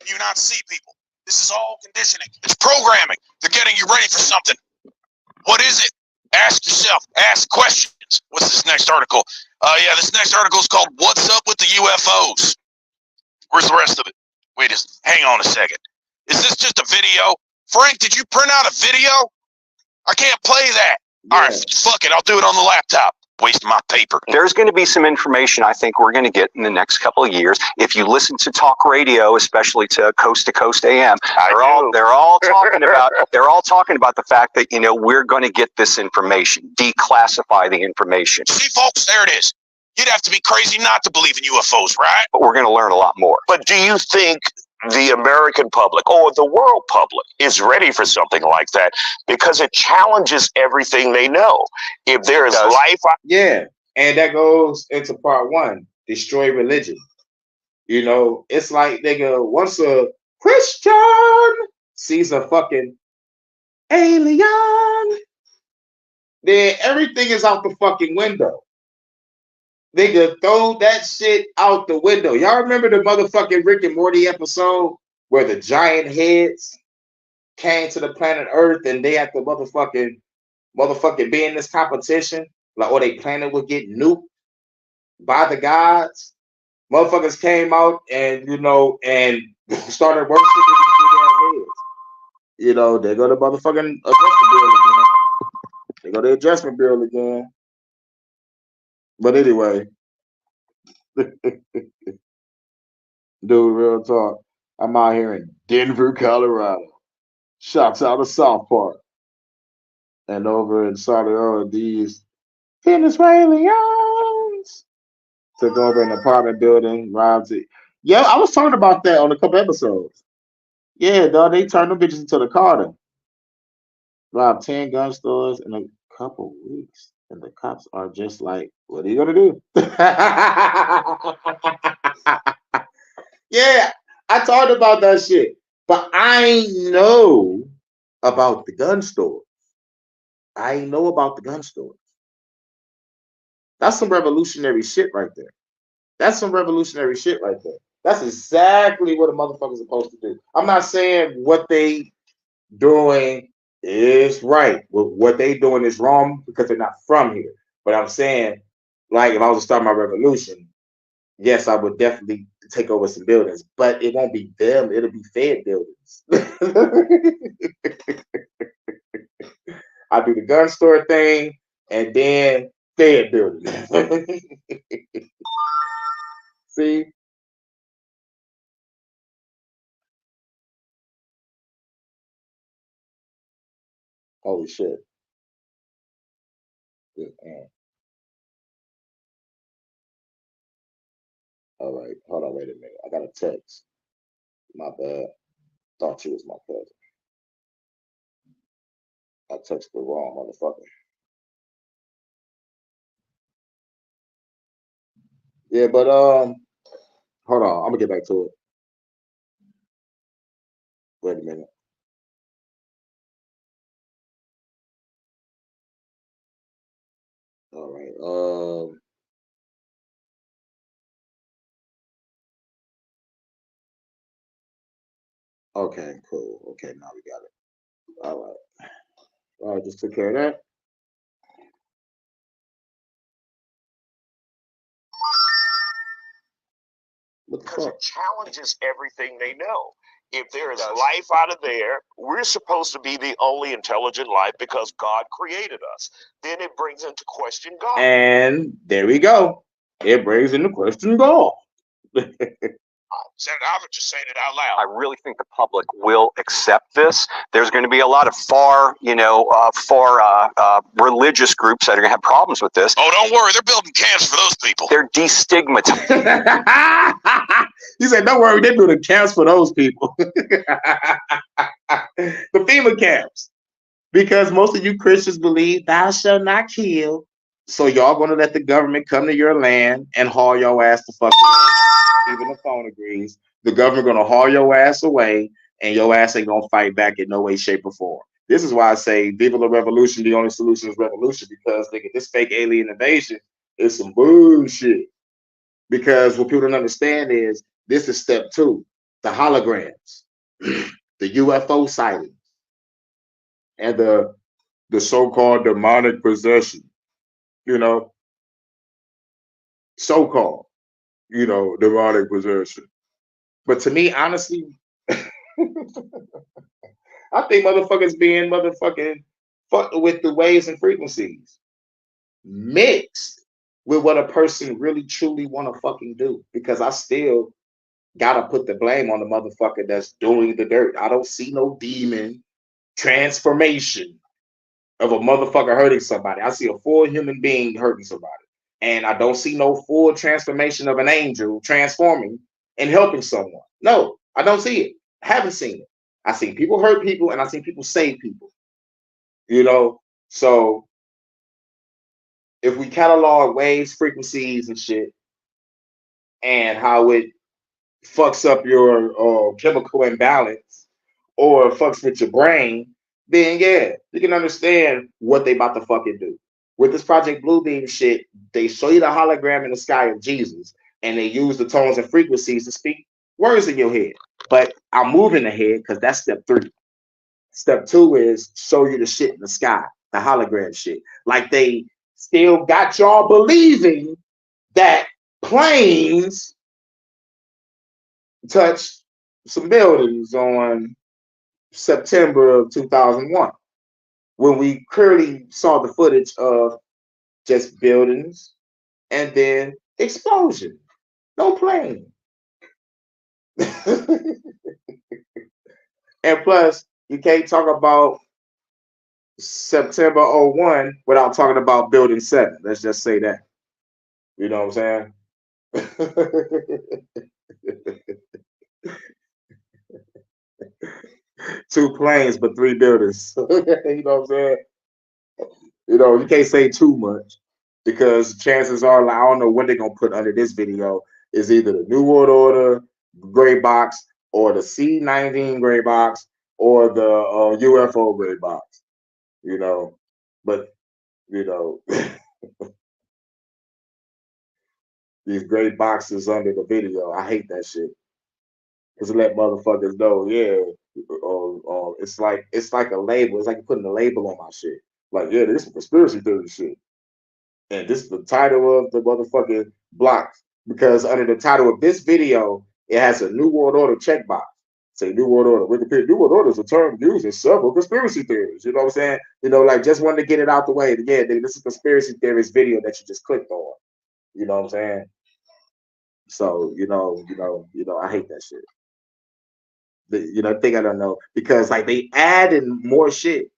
You not see people. This is all conditioning. It's programming. They're getting you ready for something. What is it? Ask yourself. Ask questions. What's this next article? Yeah, this next article is called "What's Up with the UFOs?" Where's the rest of it? Wait, hang on a second. Is this just a video? Frank, did you print out a video? I can't play that. Yeah. All right, fuck it. I'll do it on the laptop. Waste my paper. There's going to be some information I think we're going to get in the next couple of years. If you listen to talk radio, especially to Coast AM, they're all talking about the fact that, you know, we're going to get this information, declassify the information. See, folks, there it is. You'd have to be crazy not to believe in UFOs, right? But we're going to learn a lot more. But do you think the American public or the world public is ready for something like that? Because it challenges everything they know. If there is life. Yeah. And that goes into part one, destroy religion. You know, it's like, nigga, once a Christian sees a fucking alien, then everything is out the fucking window. Nigga, throw that shit out the window. Y'all remember the motherfucking Rick and Morty episode where the giant heads came to the planet Earth and they had to motherfucking be in this competition? Like, or they planet would get nuked by the gods? Motherfuckers came out and, you know, and started worshiping these big heads. You know, they go to motherfucking adjustment bureau again. They go to adjustment bureau again. But anyway, dude, real talk. I'm out here in Denver, Colorado. Shouts out to South Park. And over in Saudi Arabia, these Venezuelans took over an apartment building, robbed it. Yeah, I was talking about that on a couple episodes. Yeah, dog, they turned them bitches into the Carter. Robbed 10 gun stores in a couple weeks. And the cops are just like, what are you gonna do? Yeah, I talked about that shit. But I know about the gun store. I ain't know about the gun stores. That's some revolutionary shit right there. That's some revolutionary shit right there. That's exactly what a motherfucker's supposed to do. I'm not saying what they doing is right. What they doing is wrong because they're not from here. But I'm saying, like, if I was to start my revolution, yes, I would definitely take over some buildings, but it won't be them. It'll be fed buildings. I do the gun store thing and then fed buildings. See? Holy shit. Good man. All right. Hold on. Wait a minute. I got a text. My bad. Thought you was my cousin. I texted the wrong motherfucker. Yeah, but hold on. I'm gonna get back to it. Wait a minute. All right. Okay, cool. Okay, now we got it. All right. All right, just took care of that. What the Because fuck? it challenges everything they know. If there is life out of there, we're supposed to be the only intelligent life because God created us. Then it brings into question God. And there we go. It brings into question God. Senator, I was just saying it out loud. I really think the public will accept this. There's going to be a lot of far religious groups that are going to have problems with this. Oh, don't worry. They're building camps for those people. They're destigmatizing. You said, don't worry, they're doing camps for those people. The FEMA camps. Because most of you Christians believe thou shalt not kill. So y'all gonna let the government come to your land and haul your ass the fuck away. Even the phone agrees. The government gonna haul your ass away and your ass ain't gonna fight back in no way, shape, or form. This is why I say Viva la Revolution, the only solution is revolution, because nigga, this fake alien invasion is some bullshit. Because what people don't understand is this is step 2, the holograms, the UFO sightings, and the so-called demonic possession, so-called, demonic possession. But to me, honestly, I think motherfuckers being motherfucking fucked with the waves and frequencies mixed with what a person really truly want to fucking do. Because I still gotta put the blame on the motherfucker that's doing the dirt. I don't see no demon transformation of a motherfucker hurting somebody. I see a full human being hurting somebody. And I don't see no full transformation of an angel transforming and helping someone. No, I don't see it. I haven't seen it. I seen people hurt people and I seen people save people. So if we catalog waves, frequencies, and shit, and how it fucks up your chemical imbalance or fucks with your brain, then yeah, you can understand what they about to fucking do. With this Project Bluebeam shit, they show you the hologram in the sky of Jesus, and they use the tones and frequencies to speak words in your head. But I'm moving ahead because that's step 3. Step 2 is show you the shit in the sky, the hologram shit. Like they still got y'all believing that planes touched some buildings on September of 2001, when we clearly saw the footage of just buildings and then explosion. No plane. And plus, you can't talk about September 01 without talking about Building 7. Let's just say that. You know what I'm saying? 2 planes, but 3 buildings. You know what I'm saying? You can't say too much because chances are, like, I don't know what they're going to put under this video. Is either the New World Order gray box or the C-19 gray box or the UFO gray box. But you know, these gray boxes under the video, I hate that shit. Cause it let motherfuckers know, yeah, it's like a label. It's like you're putting a label on my shit. Like, yeah, this is conspiracy theory shit. And this is the title of the motherfucking block. Because under the title of this video, it has a New World Order checkbox. Say New World Order. Wikipedia. New World Order is a term used in several conspiracy theories. You know what I'm saying? You know, like just wanted to get it out the way. Yeah, this is a conspiracy theorist video that you just clicked on. You know what I'm saying? So, I hate that shit. Thing I don't know. Because like they added more shit.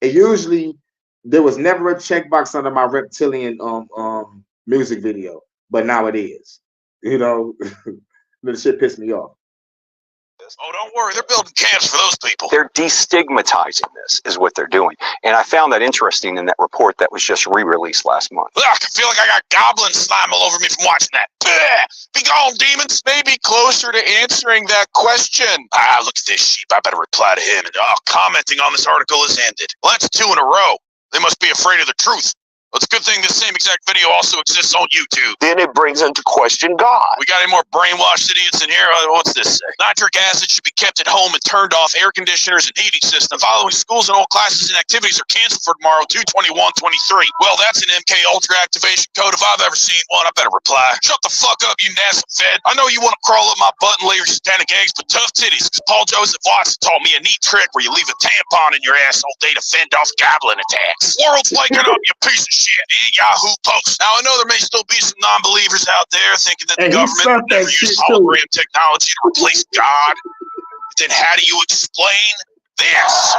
And usually there was never a checkbox under my reptilian music video, but now it is. You know, the shit pissed me off. Oh, don't worry, they're building camps for those people. They're destigmatizing this, is what they're doing. And I found that interesting in that report that was just re-released last month. Ugh, I feel like I got goblin slime all over me from watching that. Be gone, demons. Maybe closer to answering that question. Look at this sheep. I better reply to him. And commenting on this article has ended. Well, that's 2 in a row. They must be afraid of the truth. Well, it's a good thing this same exact video also exists on YouTube. Then it brings into question God. We got any more brainwashed idiots in here? What's this say? Nitric acid should be kept at home and turned off air conditioners and heating systems. Following schools and all classes and activities are canceled for tomorrow, 2/21/23. Well, that's an MK Ultra activation code if I've ever seen one. I better reply. Shut the fuck up, you NASA fed. I know you want to crawl up my butt and lay your satanic eggs, but tough titties, because Paul Joseph Watson taught me a neat trick where you leave a tampon in your ass all day to fend off goblin attacks. World's waking up, you piece of shit. Yahoo Post. Now, I know there may still be some non-believers out there thinking that the government would never use hologram technology to replace God. Then how do you explain this?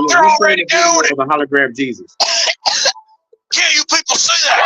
They're already doing it. The hologram Jesus. Can't you people see that?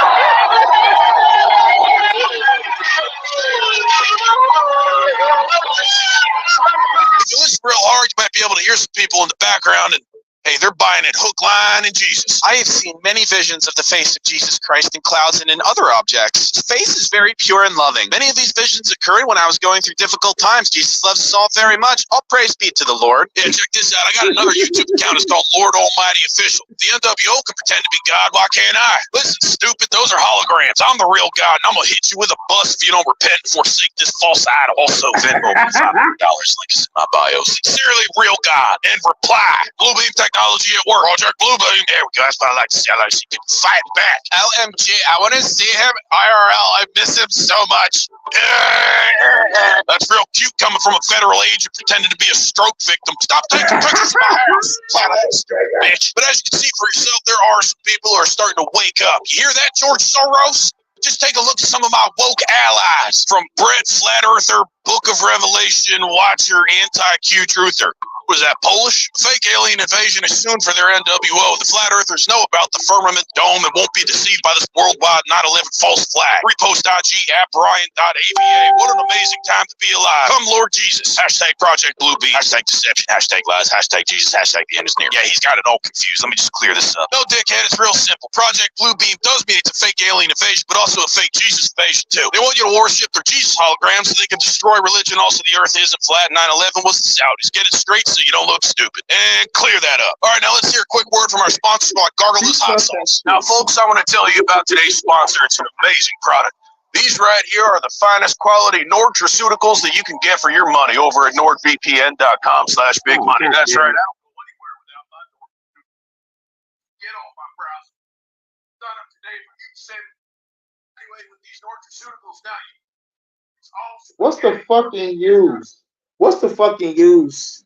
If you listen real hard, you might be able to hear some people in the background, and hey, they're buying it hook, line, and Jesus. I have seen many visions of the face of Jesus Christ in clouds and in other objects. His face is very pure and loving. Many of these visions occurred when I was going through difficult times. Jesus loves us all very much. All praise be to the Lord. Yeah, check this out. I got another YouTube account. It's called Lord Almighty Official. The NWO can pretend to be God. Why can't I? Listen, stupid. Those are holograms. I'm the real God, and I'm going to hit you with a bus if you don't repent and forsake this false idol. Also, Venmo me $500. Link is in my bio. Sincerely, real God. And reply. Bluebeam technology at work. Project Bluebeam. There we go. That's what I like to see. I like to see people fight back. LMG, I want to see him IRL. I miss him so much. That's real cute coming from a federal agent pretending to be a stroke victim. Stop taking pictures of my house. Bitch. But as you can see for yourself, there are some people who are starting to wake up. You hear that, George Soros? Just take a look at some of my woke allies. From Brett Flat Earther, Book of Revelation watcher, anti-Q truther. Was that Polish? Fake alien invasion is soon for their NWO. The flat earthers know about the firmament dome and won't be deceived by this worldwide 9/11 false flag. Repost.g at Brian.ava. What an amazing time to be alive. Come Lord Jesus. Hashtag Project Bluebeam. Hashtag deception. Hashtag lies. Hashtag Jesus. Hashtag the end is near. Yeah, he's got it all confused. Let me just clear this up. No, dickhead, it's real simple. Project Bluebeam does mean it's a fake alien invasion, but also a fake Jesus invasion too. They want you to worship their Jesus holograms so they can destroy religion. Also, the earth isn't flat. 9/11 was the Saudis. Get it straight so you don't look stupid. And clear that up. All right, now let's hear a quick word from our sponsor, Gargle this hot sauce. Now, folks, I want to tell you about today's sponsor. It's an amazing product. These right here are the finest quality Nordtraceuticals that you can get for your money over at nordvpn.com/bigmoney. That's right. I don't go anywhere without my Nordtraceuticals. Get on my browser. Sign up today for you to save it. Anyway, with these Nordtraceuticals now, it's all. What's the fucking use? What's the fucking use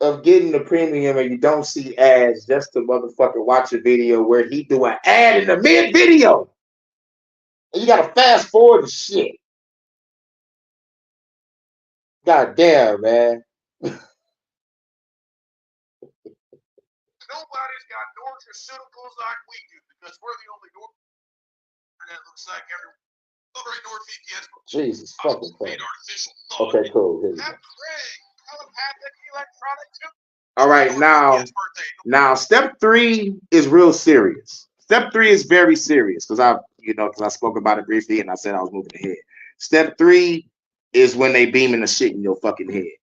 of getting the premium and you don't see ads just to motherfucking watch a video where he do an ad in the mid video? And you gotta fast forward the shit. God damn, man. Nobody's got Nordtraceuticals like we do because we're the only that looks like everyone. Over at NordVPN. Jesus fucking Christ. Okay, cool. Here we go. All right, now step 3 is real serious. Step 3 is very serious because I spoke about it briefly and I said I was moving ahead. Step 3 is when they beaming the shit in your fucking head.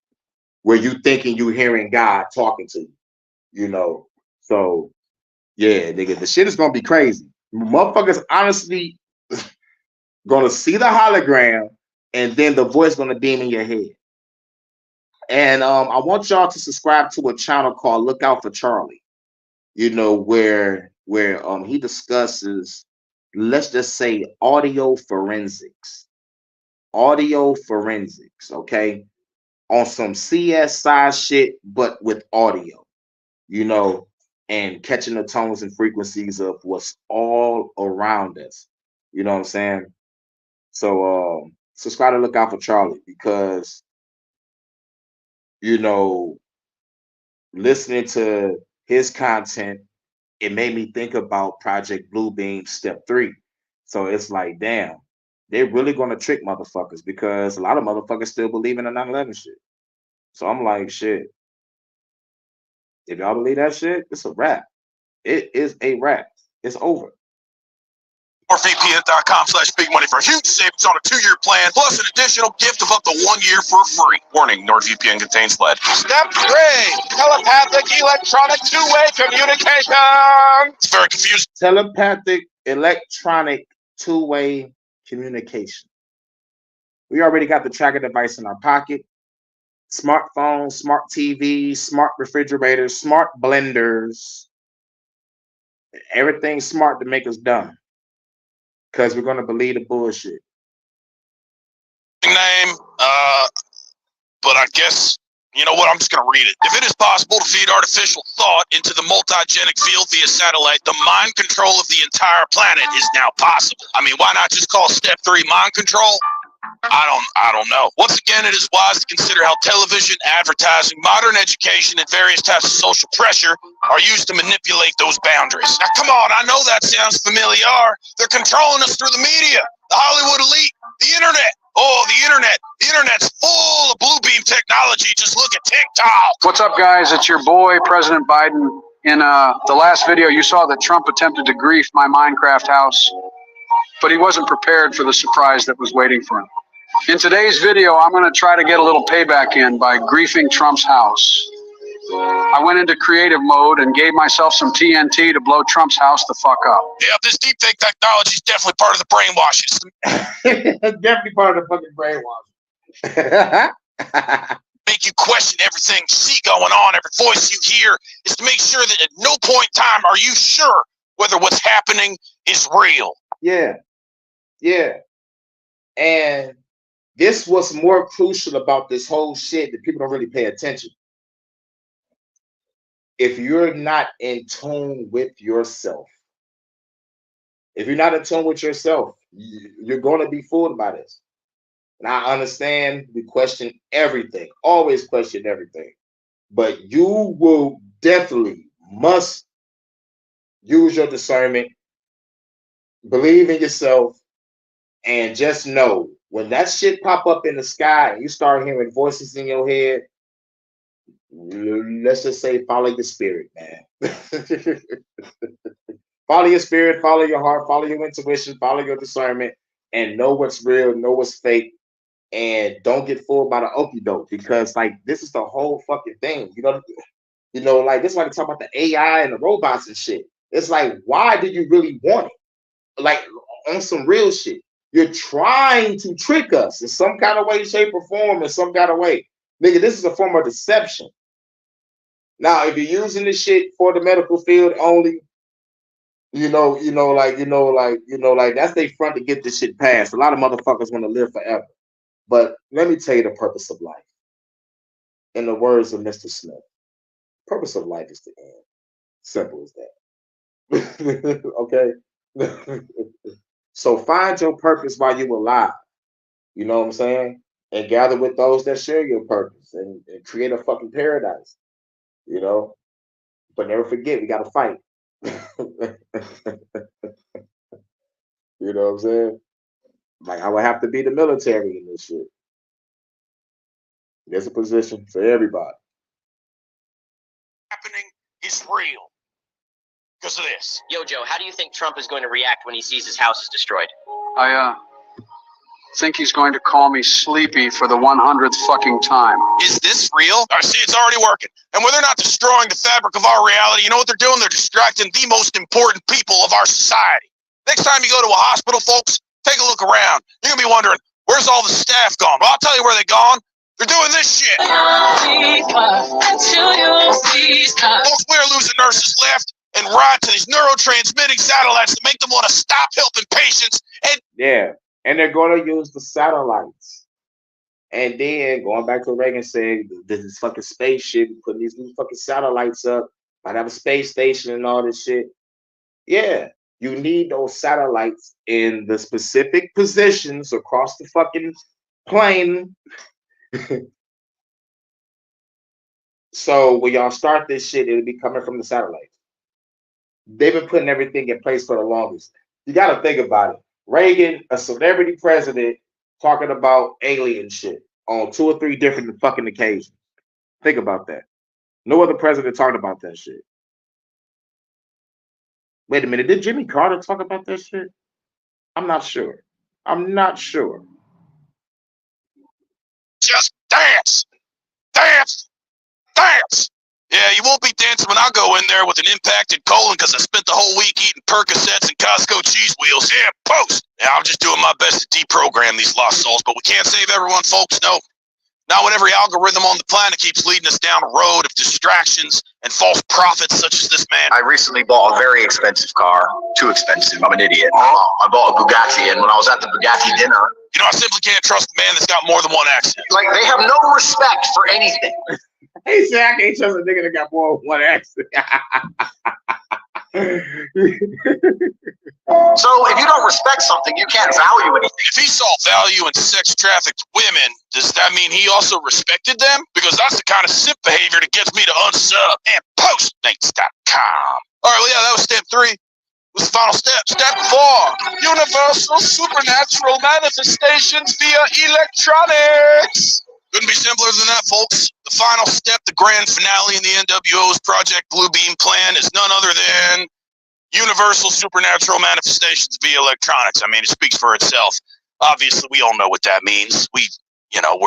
where you thinking you hearing God talking to you, you know. So yeah, nigga, the shit is gonna be crazy. Motherfuckers honestly gonna see the hologram and then the voice gonna beam in your head. And I want y'all to subscribe to a channel called Look Out for Charlie, you know, where he discusses, let's just say, audio forensics, okay, on some CSI shit, but with audio, you know, and catching the tones and frequencies of what's all around us. You know what I'm saying? So subscribe to Look Out for Charlie, because, you know, listening to his content, it made me think about Project Bluebeam Step 3. So it's like, damn, they're really gonna trick motherfuckers, because a lot of motherfuckers still believe in the 9/11 shit. So I'm like, shit, if y'all believe that shit, it's a wrap. It is a wrap. It's over. NordVPN.com/big money for huge savings on a 2-year plan, plus an additional gift of up to 1 year for free. Warning, NordVPN contains lead. Step 3, telepathic electronic two-way communication. It's very confusing. Telepathic electronic two-way communication. We already got the tracker device in our pocket. Smartphones, smart TVs, smart refrigerators, smart blenders. Everything smart to make us dumb, because we're going to believe the bullshit. Name, but I guess, you know what, I'm just going to read it. If it is possible to feed artificial thought into the multigenic field via satellite, the mind control of the entire planet is now possible. I mean, why not just call Step 3 mind control? I don't know. Once again, it is wise to consider how television, advertising, modern education, and various types of social pressure are used to manipulate those boundaries. Now, come on, I know that sounds familiar. They're controlling us through the media, the Hollywood elite, the internet. Oh, the internet. The internet's full of blue beam technology. Just look at TikTok. What's up, guys? It's your boy, President Biden. In the last video, you saw that Trump attempted to grief my Minecraft house, but he wasn't prepared for the surprise that was waiting for him. In today's video, I'm going to try to get a little payback in by griefing Trump's house. I went into creative mode and gave myself some TNT to blow Trump's house the fuck up. Yeah, this deepfake technology is definitely part of the brainwashing. It's definitely part of the fucking brainwashing. Make you question everything you see going on, every voice you hear, is to make sure that at no point in time are you sure whether what's happening is real. Yeah. And this was more crucial about this whole shit that people don't really pay attention. If you're not in tune with yourself, you're going to be fooled by this. And I understand we question everything, always question everything. But you will definitely must use your discernment, believe in yourself, and just know when that shit pop up in the sky and you start hearing voices in your head, let's just say follow your spirit, man. Follow your spirit, follow your heart, follow your intuition, follow your discernment, and know what's real, know what's fake, and don't get fooled by the okie doke, because like this is the whole fucking thing. You know, like this is why they talk about the AI and the robots and shit. It's like, why do you really want it? Like on some real shit. You're trying to trick us in some kind of way, shape, or form, in some kind of way. Nigga, this is a form of deception. Now, if you're using this shit for the medical field only, like that's their front to get this shit passed. A lot of motherfuckers want to live forever. But let me tell you the purpose of life. In the words of Mr. Smith, purpose of life is the end. Simple as that. Okay? So find your purpose while you're alive. You know what I'm saying? And gather with those that share your purpose and create a fucking paradise. You know? But never forget, we got to fight. You know what I'm saying? Like, I would have to be the military in this shit. There's a position for everybody. Happening is real. Because of this. Yo, Joe, how do you think Trump is going to react when he sees his house is destroyed? I think he's going to call me sleepy for the 100th fucking time. Is this real? I see it's already working. And when they're not destroying the fabric of our reality, you know what they're doing? They're distracting the most important people of our society. Next time you go to a hospital, folks, take a look around. You're going to be wondering, where's all the staff gone? Well, I'll tell you where they're gone. They're doing this shit. Folks, we're losing nurses left and right to these neurotransmitting satellites to make them want to stop helping patients. And yeah, and they're going to use the satellites. And then going back to Reagan saying this fucking space shit, putting these new fucking satellites up, might have a space station and all this shit. Yeah, you need those satellites in the specific positions across the fucking plane. So when y'all start this shit, it'll be coming from the satellites. They've been putting everything in place for the longest. You got to think about it. Reagan, a celebrity president, talking about alien shit on 2 or 3 different fucking occasions. Think about that. No other president talked about that shit. Wait a minute, did Jimmy Carter talk about that shit? I'm not sure. I'm not sure. Just dance. Dance. Dance. Yeah, you won't be dancing when I go in there with an impacted colon because I spent the whole week eating Percocets and Costco cheese wheels. Yeah, post. Yeah, I'm just doing my best to deprogram these lost souls, but we can't save everyone, folks. No. Not when every algorithm on the planet keeps leading us down a road of distractions and false prophets such as this man. I recently bought a very expensive car. Too expensive. I'm an idiot. I bought a Bugatti, and when I was at the Bugatti dinner... You know, I simply can't trust a man that's got more than one accent. Like, they have no respect for anything. He said, I can't trust a nigga that got more than one accent. So if you don't respect something, you can't value anything. If he saw value in sex-trafficked women, does that mean he also respected them? Because that's the kind of simp behavior that gets me to unsub and postmates.com. All right, well, yeah, that was step 3. What's the final step? Step 4. Universal supernatural manifestations via electronics. Couldn't be simpler than that, folks. The final step, the grand finale in the NWO's Project Bluebeam plan is none other than universal supernatural manifestations via electronics. I mean, it speaks for itself. Obviously, we all know what that means. We're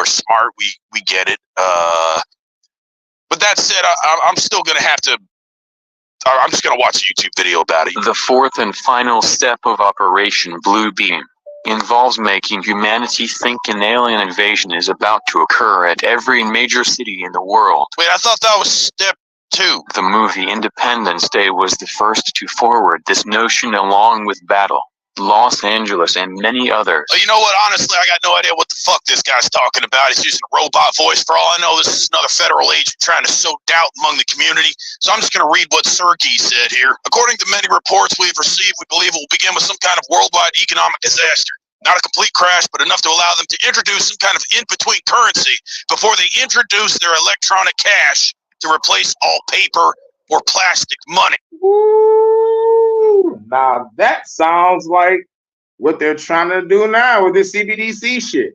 smart. We get it. But that said, I'm still going to have to, I'm just going to watch a YouTube video about it. The 4th and final step of Operation Bluebeam involves making humanity think an alien invasion is about to occur at every major city in the world. Wait, I thought that was step 2. The movie Independence Day was the first to forward this notion along with Battle, Los Angeles, and many others. You know what? Honestly, I got no idea what the fuck this guy's talking about. He's using a robot voice. For all I know, this is another federal agent trying to sow doubt among the community. So I'm just going to read what Sergey said here. According to many reports we've received, we believe it will begin with some kind of worldwide economic disaster. Not a complete crash, but enough to allow them to introduce some kind of in-between currency before they introduce their electronic cash to replace all paper or plastic money. Ooh, now that sounds like what they're trying to do now with this CBDC shit.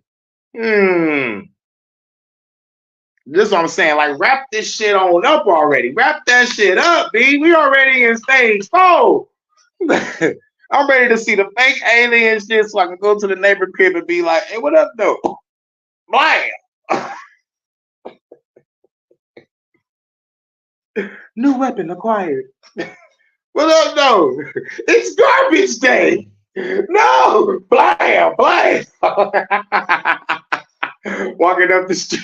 This is what I'm saying. Like, wrap this shit on up already. Wrap that shit up, B. We already in stage 4. I'm ready to see the fake alien shit so I can go to the neighbor crib and be like, hey, what up, though? Blam! New weapon acquired. What up, though? It's garbage day. No! Blam! Blam! Walking up the street.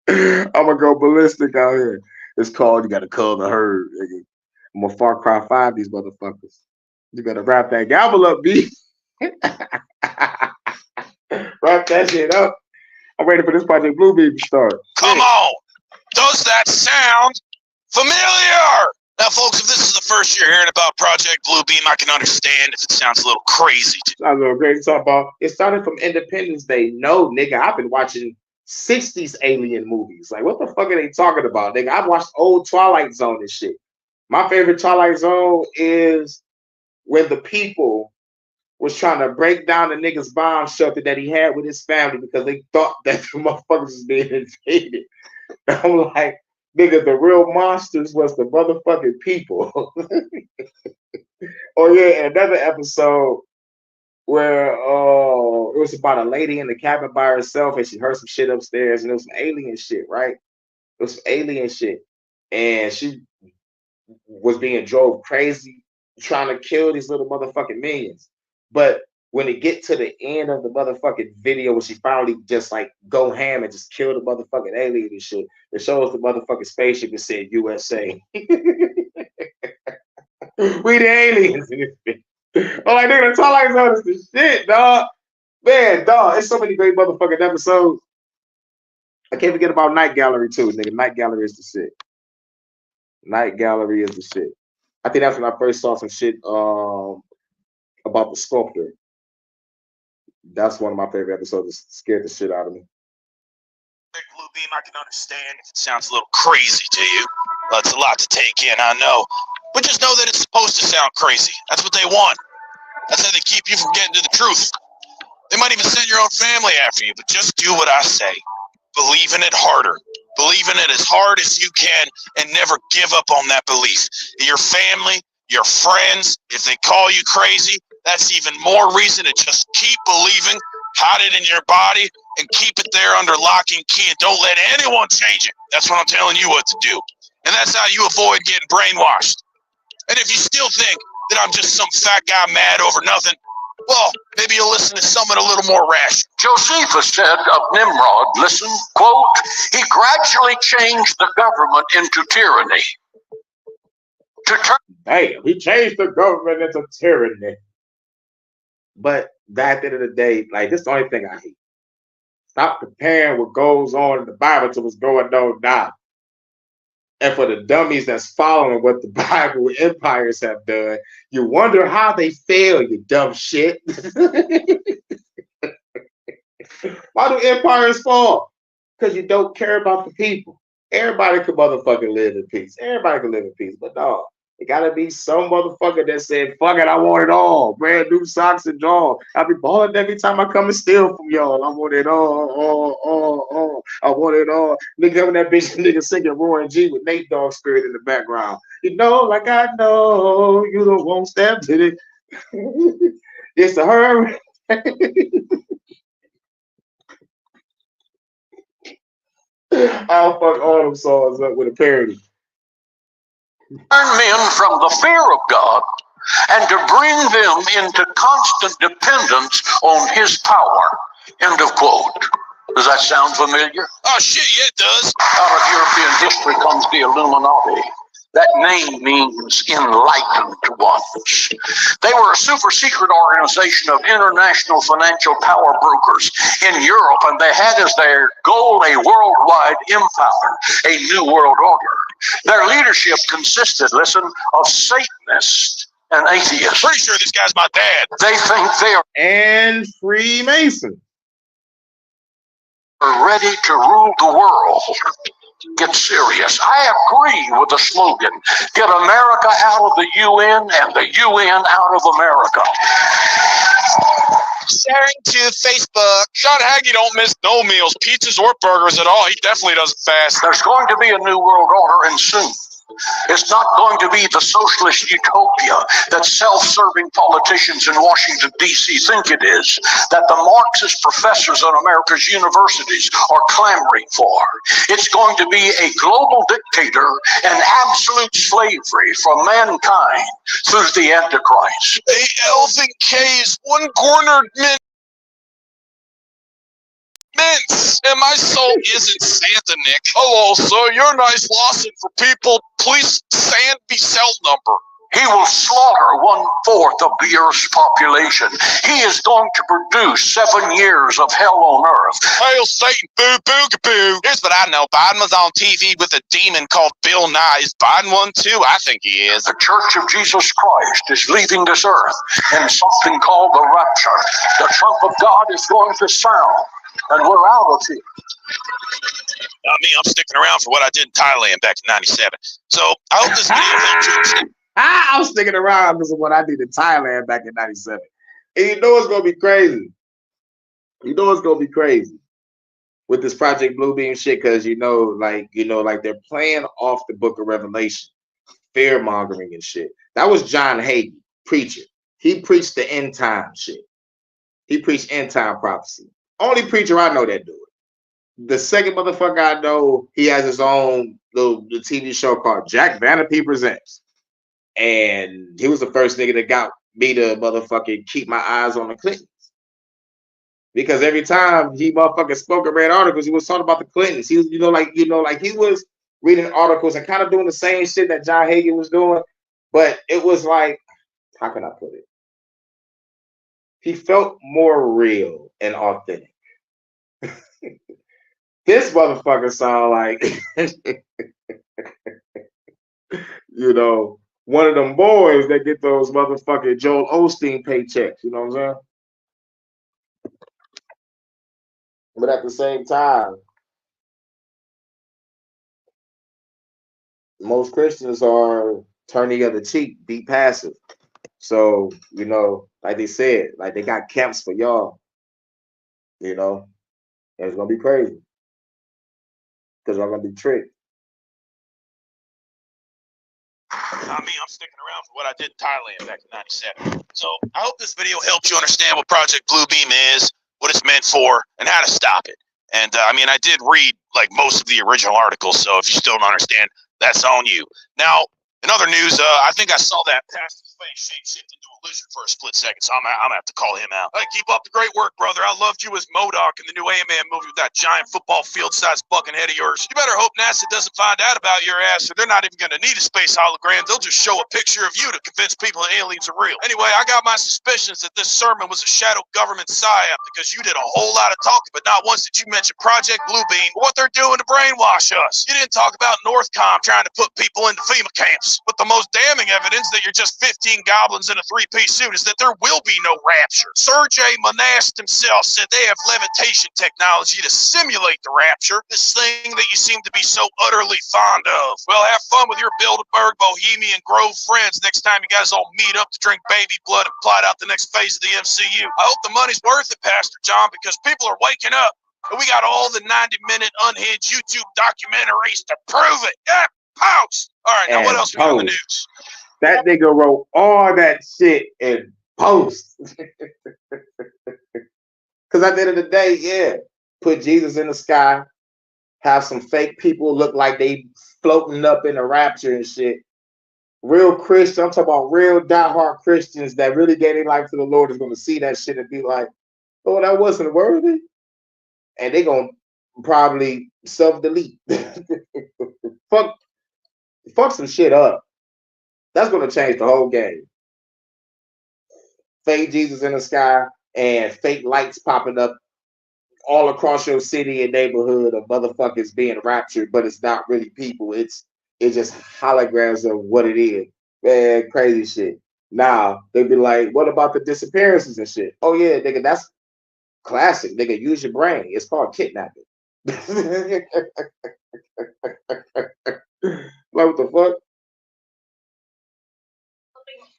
I'm gonna go ballistic out here. It's called you gotta cull the herd, nigga. I'm gonna Far Cry 5 these motherfuckers. You better wrap that gavel up, B. Wrap that shit up. I'm ready for this Project Bluebeam to start. Come on! Does that sound familiar? Now, folks, if this is the first you're hearing about Project Bluebeam, I can understand if it sounds a little crazy. Sounds a little crazy. Talk about it started from Independence Day. No, nigga, I've been watching 60s alien movies. Like, what the fuck are they talking about, nigga? I've watched old Twilight Zone and shit. My favorite Twilight Zone is when the people was trying to break down the nigga's bomb shelter that he had with his family because they thought that the motherfuckers was being invaded. I'm like, nigga, the real monsters was the motherfucking people. Oh yeah, in another episode, where it was about a lady in the cabin by herself and she heard some shit upstairs and it was some alien shit, right? It was some alien shit. And she was being drove crazy trying to kill these little motherfucking minions. But when it get to the end of the motherfucking video when she finally just like go ham and just kill the motherfucking alien and shit, it shows the motherfucking spaceship and said USA. We the aliens in this bitch. Oh, like nigga, the Twilight Zone is the shit, dog. Man, dog, it's so many great motherfucking episodes. I can't forget about Night Gallery too, nigga. Night Gallery is the shit. Night Gallery is the shit. I think that's when I first saw some shit about the sculptor. That's one of my favorite episodes. It scared the shit out of me. Blue Beam, I can understand if it sounds a little crazy to you. It's a lot to take in, I know. But just know that it's supposed to sound crazy. That's what they want. That's how they keep you from getting to the truth. They might even send your own family after you, but just do what I say. Believe in it harder. Believe in it as hard as you can and never give up on that belief. Your family, your friends, if they call you crazy, that's even more reason to just keep believing, hide it in your body, and keep it there under lock and key, and don't let anyone change it. That's what I'm telling you what to do. And that's how you avoid getting brainwashed. And if you still think that I'm just some fat guy mad over nothing, well, maybe you'll listen to someone a little more rational. Josephus said of Nimrod, listen, quote, he gradually changed the government into tyranny. Damn, he changed the government into tyranny. But at the end of the day, like, this is the only thing I hate. Stop comparing what goes on in the Bible to what's going on now. And for the dummies that's following what the Bible empires have done, you wonder how they fail, you dumb shit. Why do empires fall? Because you don't care about the people. Everybody can motherfucking live in peace. Everybody can live in peace. But no, it gotta be some motherfucker that said, fuck it, I want it all. Brand new socks and all. I'll be balling every time I come and steal from y'all. I want it all. I want it all. Nigga having that bitch nigga singing Roy and G with Nate Dogg Spirit in the background. You know, like I know you don't want step to it. It's a her. I'll fuck all them songs up with a parody. Turn men from the fear of God and to bring them into constant dependence on his power. End of quote. Does that sound familiar? Oh shit, yeah, it does. Out of European history comes the Illuminati. That name means enlightened ones. They were a super secret organization of international financial power brokers in Europe, and they had as their goal a worldwide empire, a new world order. Their leadership consisted, listen, of Satanists and atheists. Pretty sure this guy's my dad. They think they are and Freemason. Ready to rule the world. Get serious. I agree with the slogan, get America out of the UN and the UN out of America. Sharing to Facebook. Sean Haggy don't miss no meals, pizzas or burgers at all. He definitely doesn't fast. There's going to be a new world order, and soon. It's not going to be the socialist utopia that self-serving politicians in Washington, D.C. think it is, that the Marxist professors in America's universities are clamoring for. It's going to be a global dictator and absolute slavery for mankind through the Antichrist. A elfin case, one-cornered mints, and my soul isn't Santa, Nick. Hello, sir, you're nice Lawson for people. Please send me cell number. He will slaughter 1/4 of the Earth's population. He is going to produce 7 years of hell on earth. Hail Satan, boo boogaboo. Here's what I know. Biden was on TV with a demon called Bill Nye. Is Biden one too? I think he is. The Church of Jesus Christ is leaving this earth in something called the rapture. The trump of God is going to sound, and we're out of here. Me, I'm sticking around for what I did in Thailand back in '97. So I hope this video I'm sticking around because of what I did in Thailand back in '97. And you know it's gonna be crazy. You know it's gonna be crazy with this Project Bluebeam shit, because you know, like they're playing off the Book of Revelation, fear mongering and shit. That was John Hagee, preacher. He preached the end time shit. He preached end time prophecy. Only preacher I know that do it. The second motherfucker I know, he has his own the TV show called Jack Vanapee Presents. And he was the first nigga that got me to motherfucking keep my eyes on the Clintons. Because every time he motherfucking spoke and read articles, he was talking about the Clintons. He was, like he was reading articles and kind of doing the same shit that John Hagen was doing. But it was like, how can I put it? He felt more real and authentic. This motherfucker sound like, one of them boys that get those motherfucking Joel Osteen paychecks. You know what I'm saying? But at the same time, most Christians are turn the other cheek, be passive. So, like they said, like they got camps for y'all. And it's gonna be crazy. Because y'all gonna be tricked. Not me, I'm sticking around for what I did in Thailand back in '97. So I hope this video helps you understand what Project Bluebeam is, what it's meant for, and how to stop it. And I did read like most of the original articles, so if you still don't understand, that's on you. Now, in other news, I think I saw that pastor's face shape-shift into a lizard for a split second, so I'm gonna have to call him out. Hey, keep up the great work, brother. I loved you as MODOK in the new A-Man movie with that giant football field-sized bucking head of yours. You better hope NASA doesn't find out about your ass, or they're not even gonna need a space hologram. They'll just show a picture of you to convince people that aliens are real. Anyway, I got my suspicions that this sermon was a shadow government psyop because you did a whole lot of talking, but not once did you mention Project Bluebeam or what they're doing to brainwash us. You didn't talk about Northcom trying to put people into FEMA camps. But the most damning evidence that you're just 15 goblins in a three-piece suit is that there will be no rapture. Sergei Monast himself said they have levitation technology to simulate the rapture, this thing that you seem to be so utterly fond of. Well, have fun with your Bilderberg, Bohemian Grove friends next time you guys all meet up to drink baby blood and plot out the next phase of the MCU. I hope the money's worth it, Pastor John, because people are waking up. And we got all the 90-minute unhinged YouTube documentaries to prove it. Yeah, post. All right, now what else we got in the news? That nigga wrote all that shit in post. Because at the end of the day, yeah, put Jesus in the sky, have some fake people look like they floating up in the rapture and shit. Real Christians, I'm talking about real diehard Christians that really gave their life to the Lord is going to see that shit and be like, oh, that wasn't worthy. And they going to probably self-delete. Fuck some shit up. That's going to change the whole game. Fake Jesus in the sky and fake lights popping up all across your city and neighborhood of motherfuckers being raptured, but it's not really people. It's just holograms of what it is. Man, crazy shit. Now, they'd be like, what about the disappearances and shit? Oh, yeah, nigga, that's classic. Nigga, use your brain. It's called kidnapping. Like, what the fuck?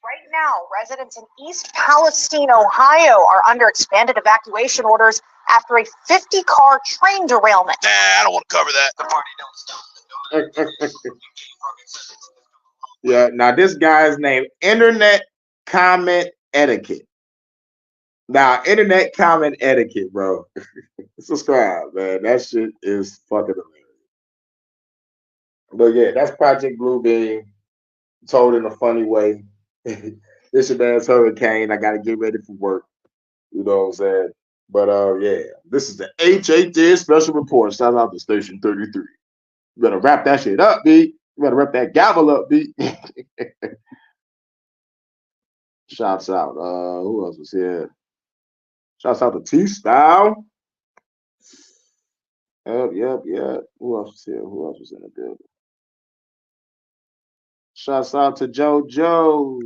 Right now, residents in East Palestine, Ohio are under expanded evacuation orders after a 50-car train derailment. Nah, I don't want to cover that. The party don't stop. Yeah, now this guy's name, Internet Comment Etiquette. Now, Internet Comment Etiquette, bro. Subscribe, man. That shit is fucking hilarious. But yeah, that's Project Bluebeam told in a funny way. This your man's Hurricane. I gotta get ready for work. You know what I'm saying? But yeah, this is the HHN special report. Shout out to Station 33. You better wrap that shit up, B. You better wrap that gavel up, B. Shouts out. Who else was here? Shouts out to T-Style. Yep. Who else was here? Who else was in the building? Shouts out to JoJo.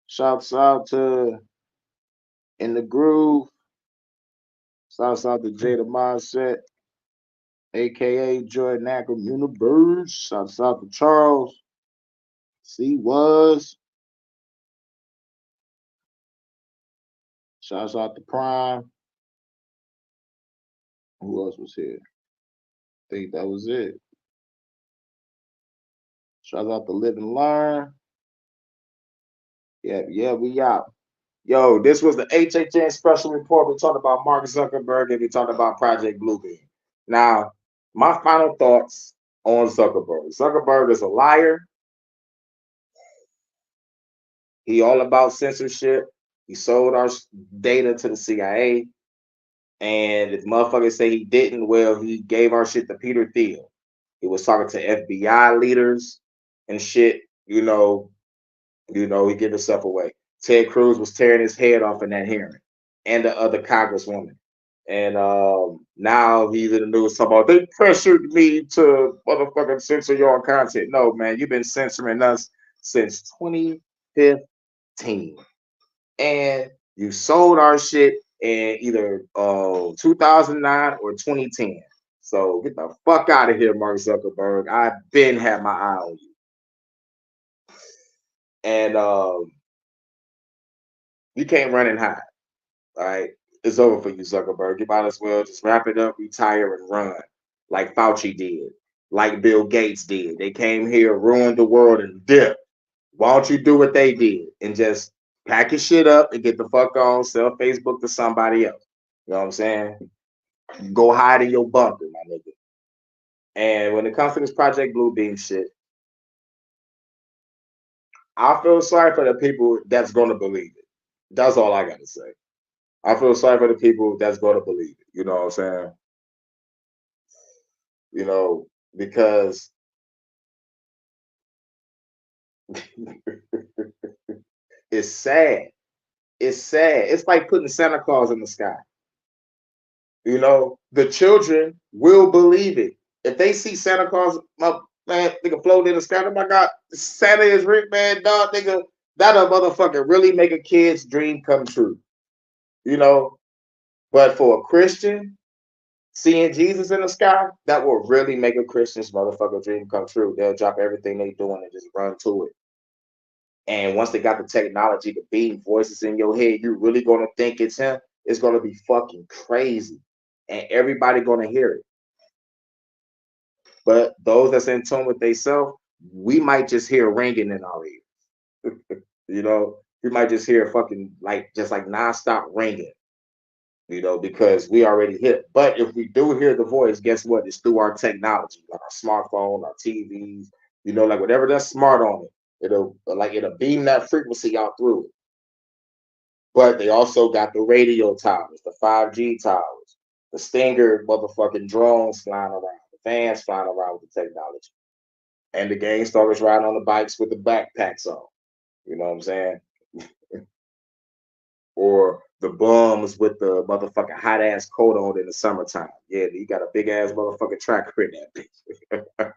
Shouts out to In the Groove. Shouts out to Jada Mindset, aka Jordan Ackle Universe. Shouts out to Charles. C was. Shouts out to Prime. Who else was here? I think that was it. Shouts out to Live and Learn. Yeah, we out. Yo, this was the HHN special report. We talked about Mark Zuckerberg and we talked about Project Bluebeam. Now, my final thoughts on Zuckerberg. Zuckerberg is a liar. He all about censorship. He sold our data to the CIA. And if motherfuckers say he didn't, well, he gave our shit to Peter Thiel. He was talking to FBI leaders and shit. You know, he gave himself away. Ted Cruz was tearing his head off in that hearing, and the other congresswoman. And now he's in the news talking about they pressured me to motherfucking censor your content. No, man, you've been censoring us since 2015. And you sold our shit in either 2009 or 2010. So get the fuck out of here, Mark Zuckerberg. I've been had my eye on you. And you can't run and hide. All right. It's over for you, Zuckerberg. You might as well just wrap it up, retire, and run like Fauci did, like Bill Gates did. They came here, ruined the world, and dipped. Why don't you do what they did and just pack your shit up and get the fuck on, sell Facebook to somebody else? You know what I'm saying? Go hide in your bunker, my nigga. And when it comes to this Project Bluebeam shit, I feel sorry for the people that's going to believe it. That's all I got to say. I feel sorry for the people that's going to believe it. You know what I'm saying? You know, because it's sad. It's sad. It's like putting Santa Claus in the sky. You know, the children will believe it. If they see Santa Claus, man, nigga floating in the sky, oh my God, Santa is rich, man, dog, nigga, that'll motherfucker really make a kid's dream come true. You know, but for a Christian, seeing Jesus in the sky, that will really make a Christian's motherfucker dream come true. They'll drop everything they doing and just run to it. And once they got the technology to beam voices in your head, you're really gonna think it's him. It's gonna be fucking crazy, and everybody gonna hear it. But those that's in tune with themselves, we might just hear ringing in our ears. You know, we might just hear fucking like nonstop ringing. You know, because we already hit. But if we do hear the voice, guess what? It's through our technology, like our smartphone, our TVs, you know, like whatever that's smart on it. It'll beam that frequency out through it. But they also got the radio towers, the 5G towers, the Stinger motherfucking drones flying around, the fans flying around with the technology. And the gang starters riding on the bikes with the backpacks on. You know what I'm saying? Or the bums with the motherfucking hot ass coat on in the summertime. Yeah, you got a big ass motherfucking tracker in that bitch.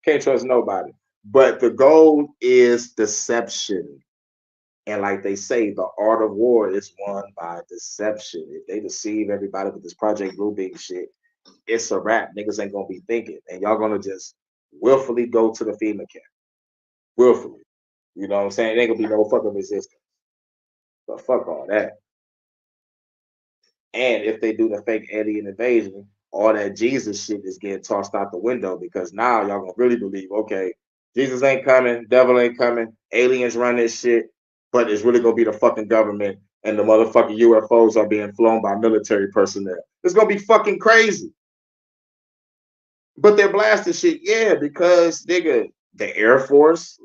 Can't trust nobody. But the goal is deception. And like they say, the art of war is won by deception. If they deceive everybody with this Project Bluebeam shit, it's a wrap. Niggas ain't gonna be thinking. And y'all gonna just willfully go to the FEMA camp. Willfully. You know what I'm saying? It ain't gonna be no fucking resistance. But fuck all that. And if they do the fake alien invasion, all that Jesus shit is getting tossed out the window because now y'all gonna really believe, okay, Jesus ain't coming, devil ain't coming, aliens run this shit, but it's really gonna be the fucking government and the motherfucking UFOs are being flown by military personnel. It's gonna be fucking crazy. But they're blasting shit, yeah, because nigga, the Air Force,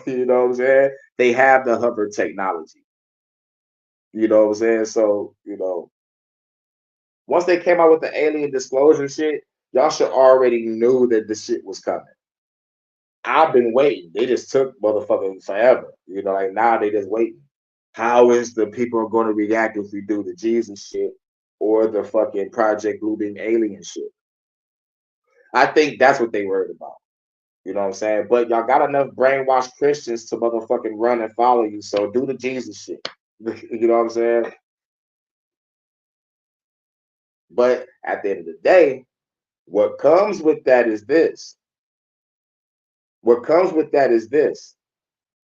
you know what I'm saying? They have the hover technology. You know what I'm saying? So, you know, once they came out with the alien disclosure shit, y'all should already knew that the shit was coming. I've been waiting. They just took motherfucking forever. You know, like now they just waiting. How is the people going to react if we do the Jesus shit or the fucking Project Bluebeam alien shit? I think that's what they worried about. You know what I'm saying? But y'all got enough brainwashed Christians to motherfucking run and follow you. So do the Jesus shit. You know what I'm saying? But at the end of the day, what comes with that is this. What comes with that is this.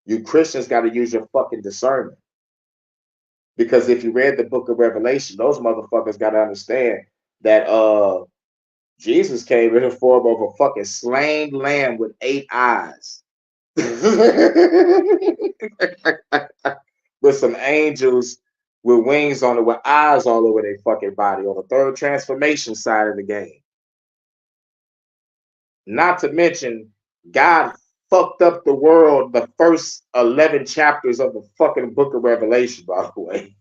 You Christians got to use your fucking discernment. Because if you read the book of Revelation, those motherfuckers got to understand that Jesus came in the form of a fucking slain lamb with 8 eyes. with some angels with wings on it, with eyes all over their fucking body on the third transformation side of the game. Not to mention, God fucked up the world the first 11 chapters of the fucking book of Revelation, by the way.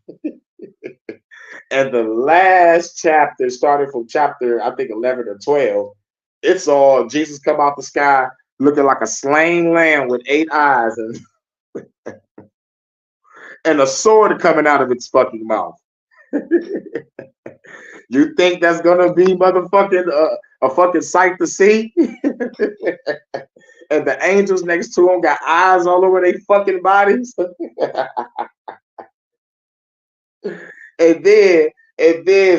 And the last chapter, starting from chapter, I think 11 or 12, it's all Jesus come out the sky looking like a slain lamb with 8 eyes and a sword coming out of its fucking mouth. You think that's gonna be motherfucking a fucking sight to see? And the angels next to him got eyes all over their fucking bodies. And then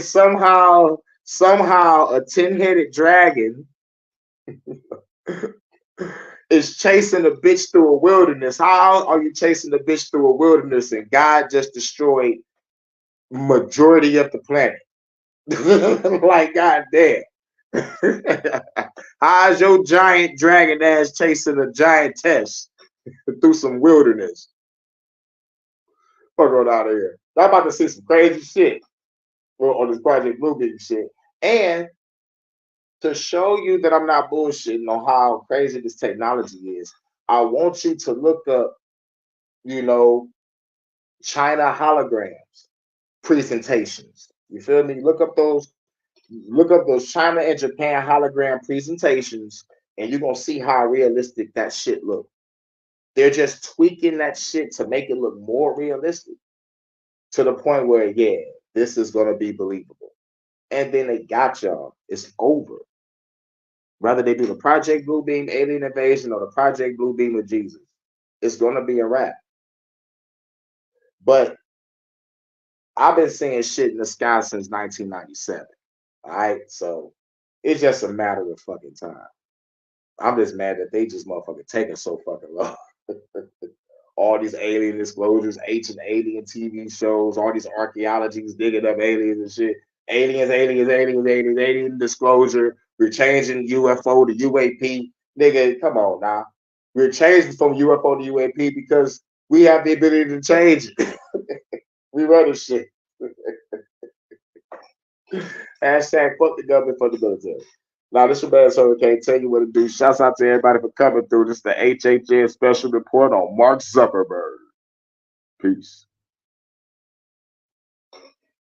somehow a 10-headed dragon is chasing a bitch through a wilderness. How are you chasing a bitch through a wilderness and God just destroyed majority of the planet? Like, goddamn. How's your giant dragon ass chasing a giantess through some wilderness? Fuck on out of here. I'm about to see some crazy shit on this Project Bluebeam shit. And to show you that I'm not bullshitting on how crazy this technology is, I want you to look up, China holograms presentations. You feel me? Look up those China and Japan hologram presentations, and you're gonna see how realistic that shit look. They're just tweaking that shit to make it look more realistic, to the point where, yeah, this is gonna be believable. And then they got y'all. It's over. Whether they do the Project Bluebeam alien invasion or the Project Bluebeam with Jesus, it's gonna be a wrap. But I've been seeing shit in the sky since 1997. All right, so it's just a matter of fucking time. I'm just mad that they just motherfucking taking so fucking long. All these alien disclosures, ancient alien TV shows, all these archaeologies digging up aliens and shit. Alien disclosure. We're changing UFO to UAP. Nigga, come on now. We're changing from UFO to UAP because we have the ability to change it. We run this shit. Hashtag fuck the government for the military. Now, this your man, so can't tell you what to do. Shouts out to everybody for coming through. This is the HHN special report on Mark Zuckerberg. Peace.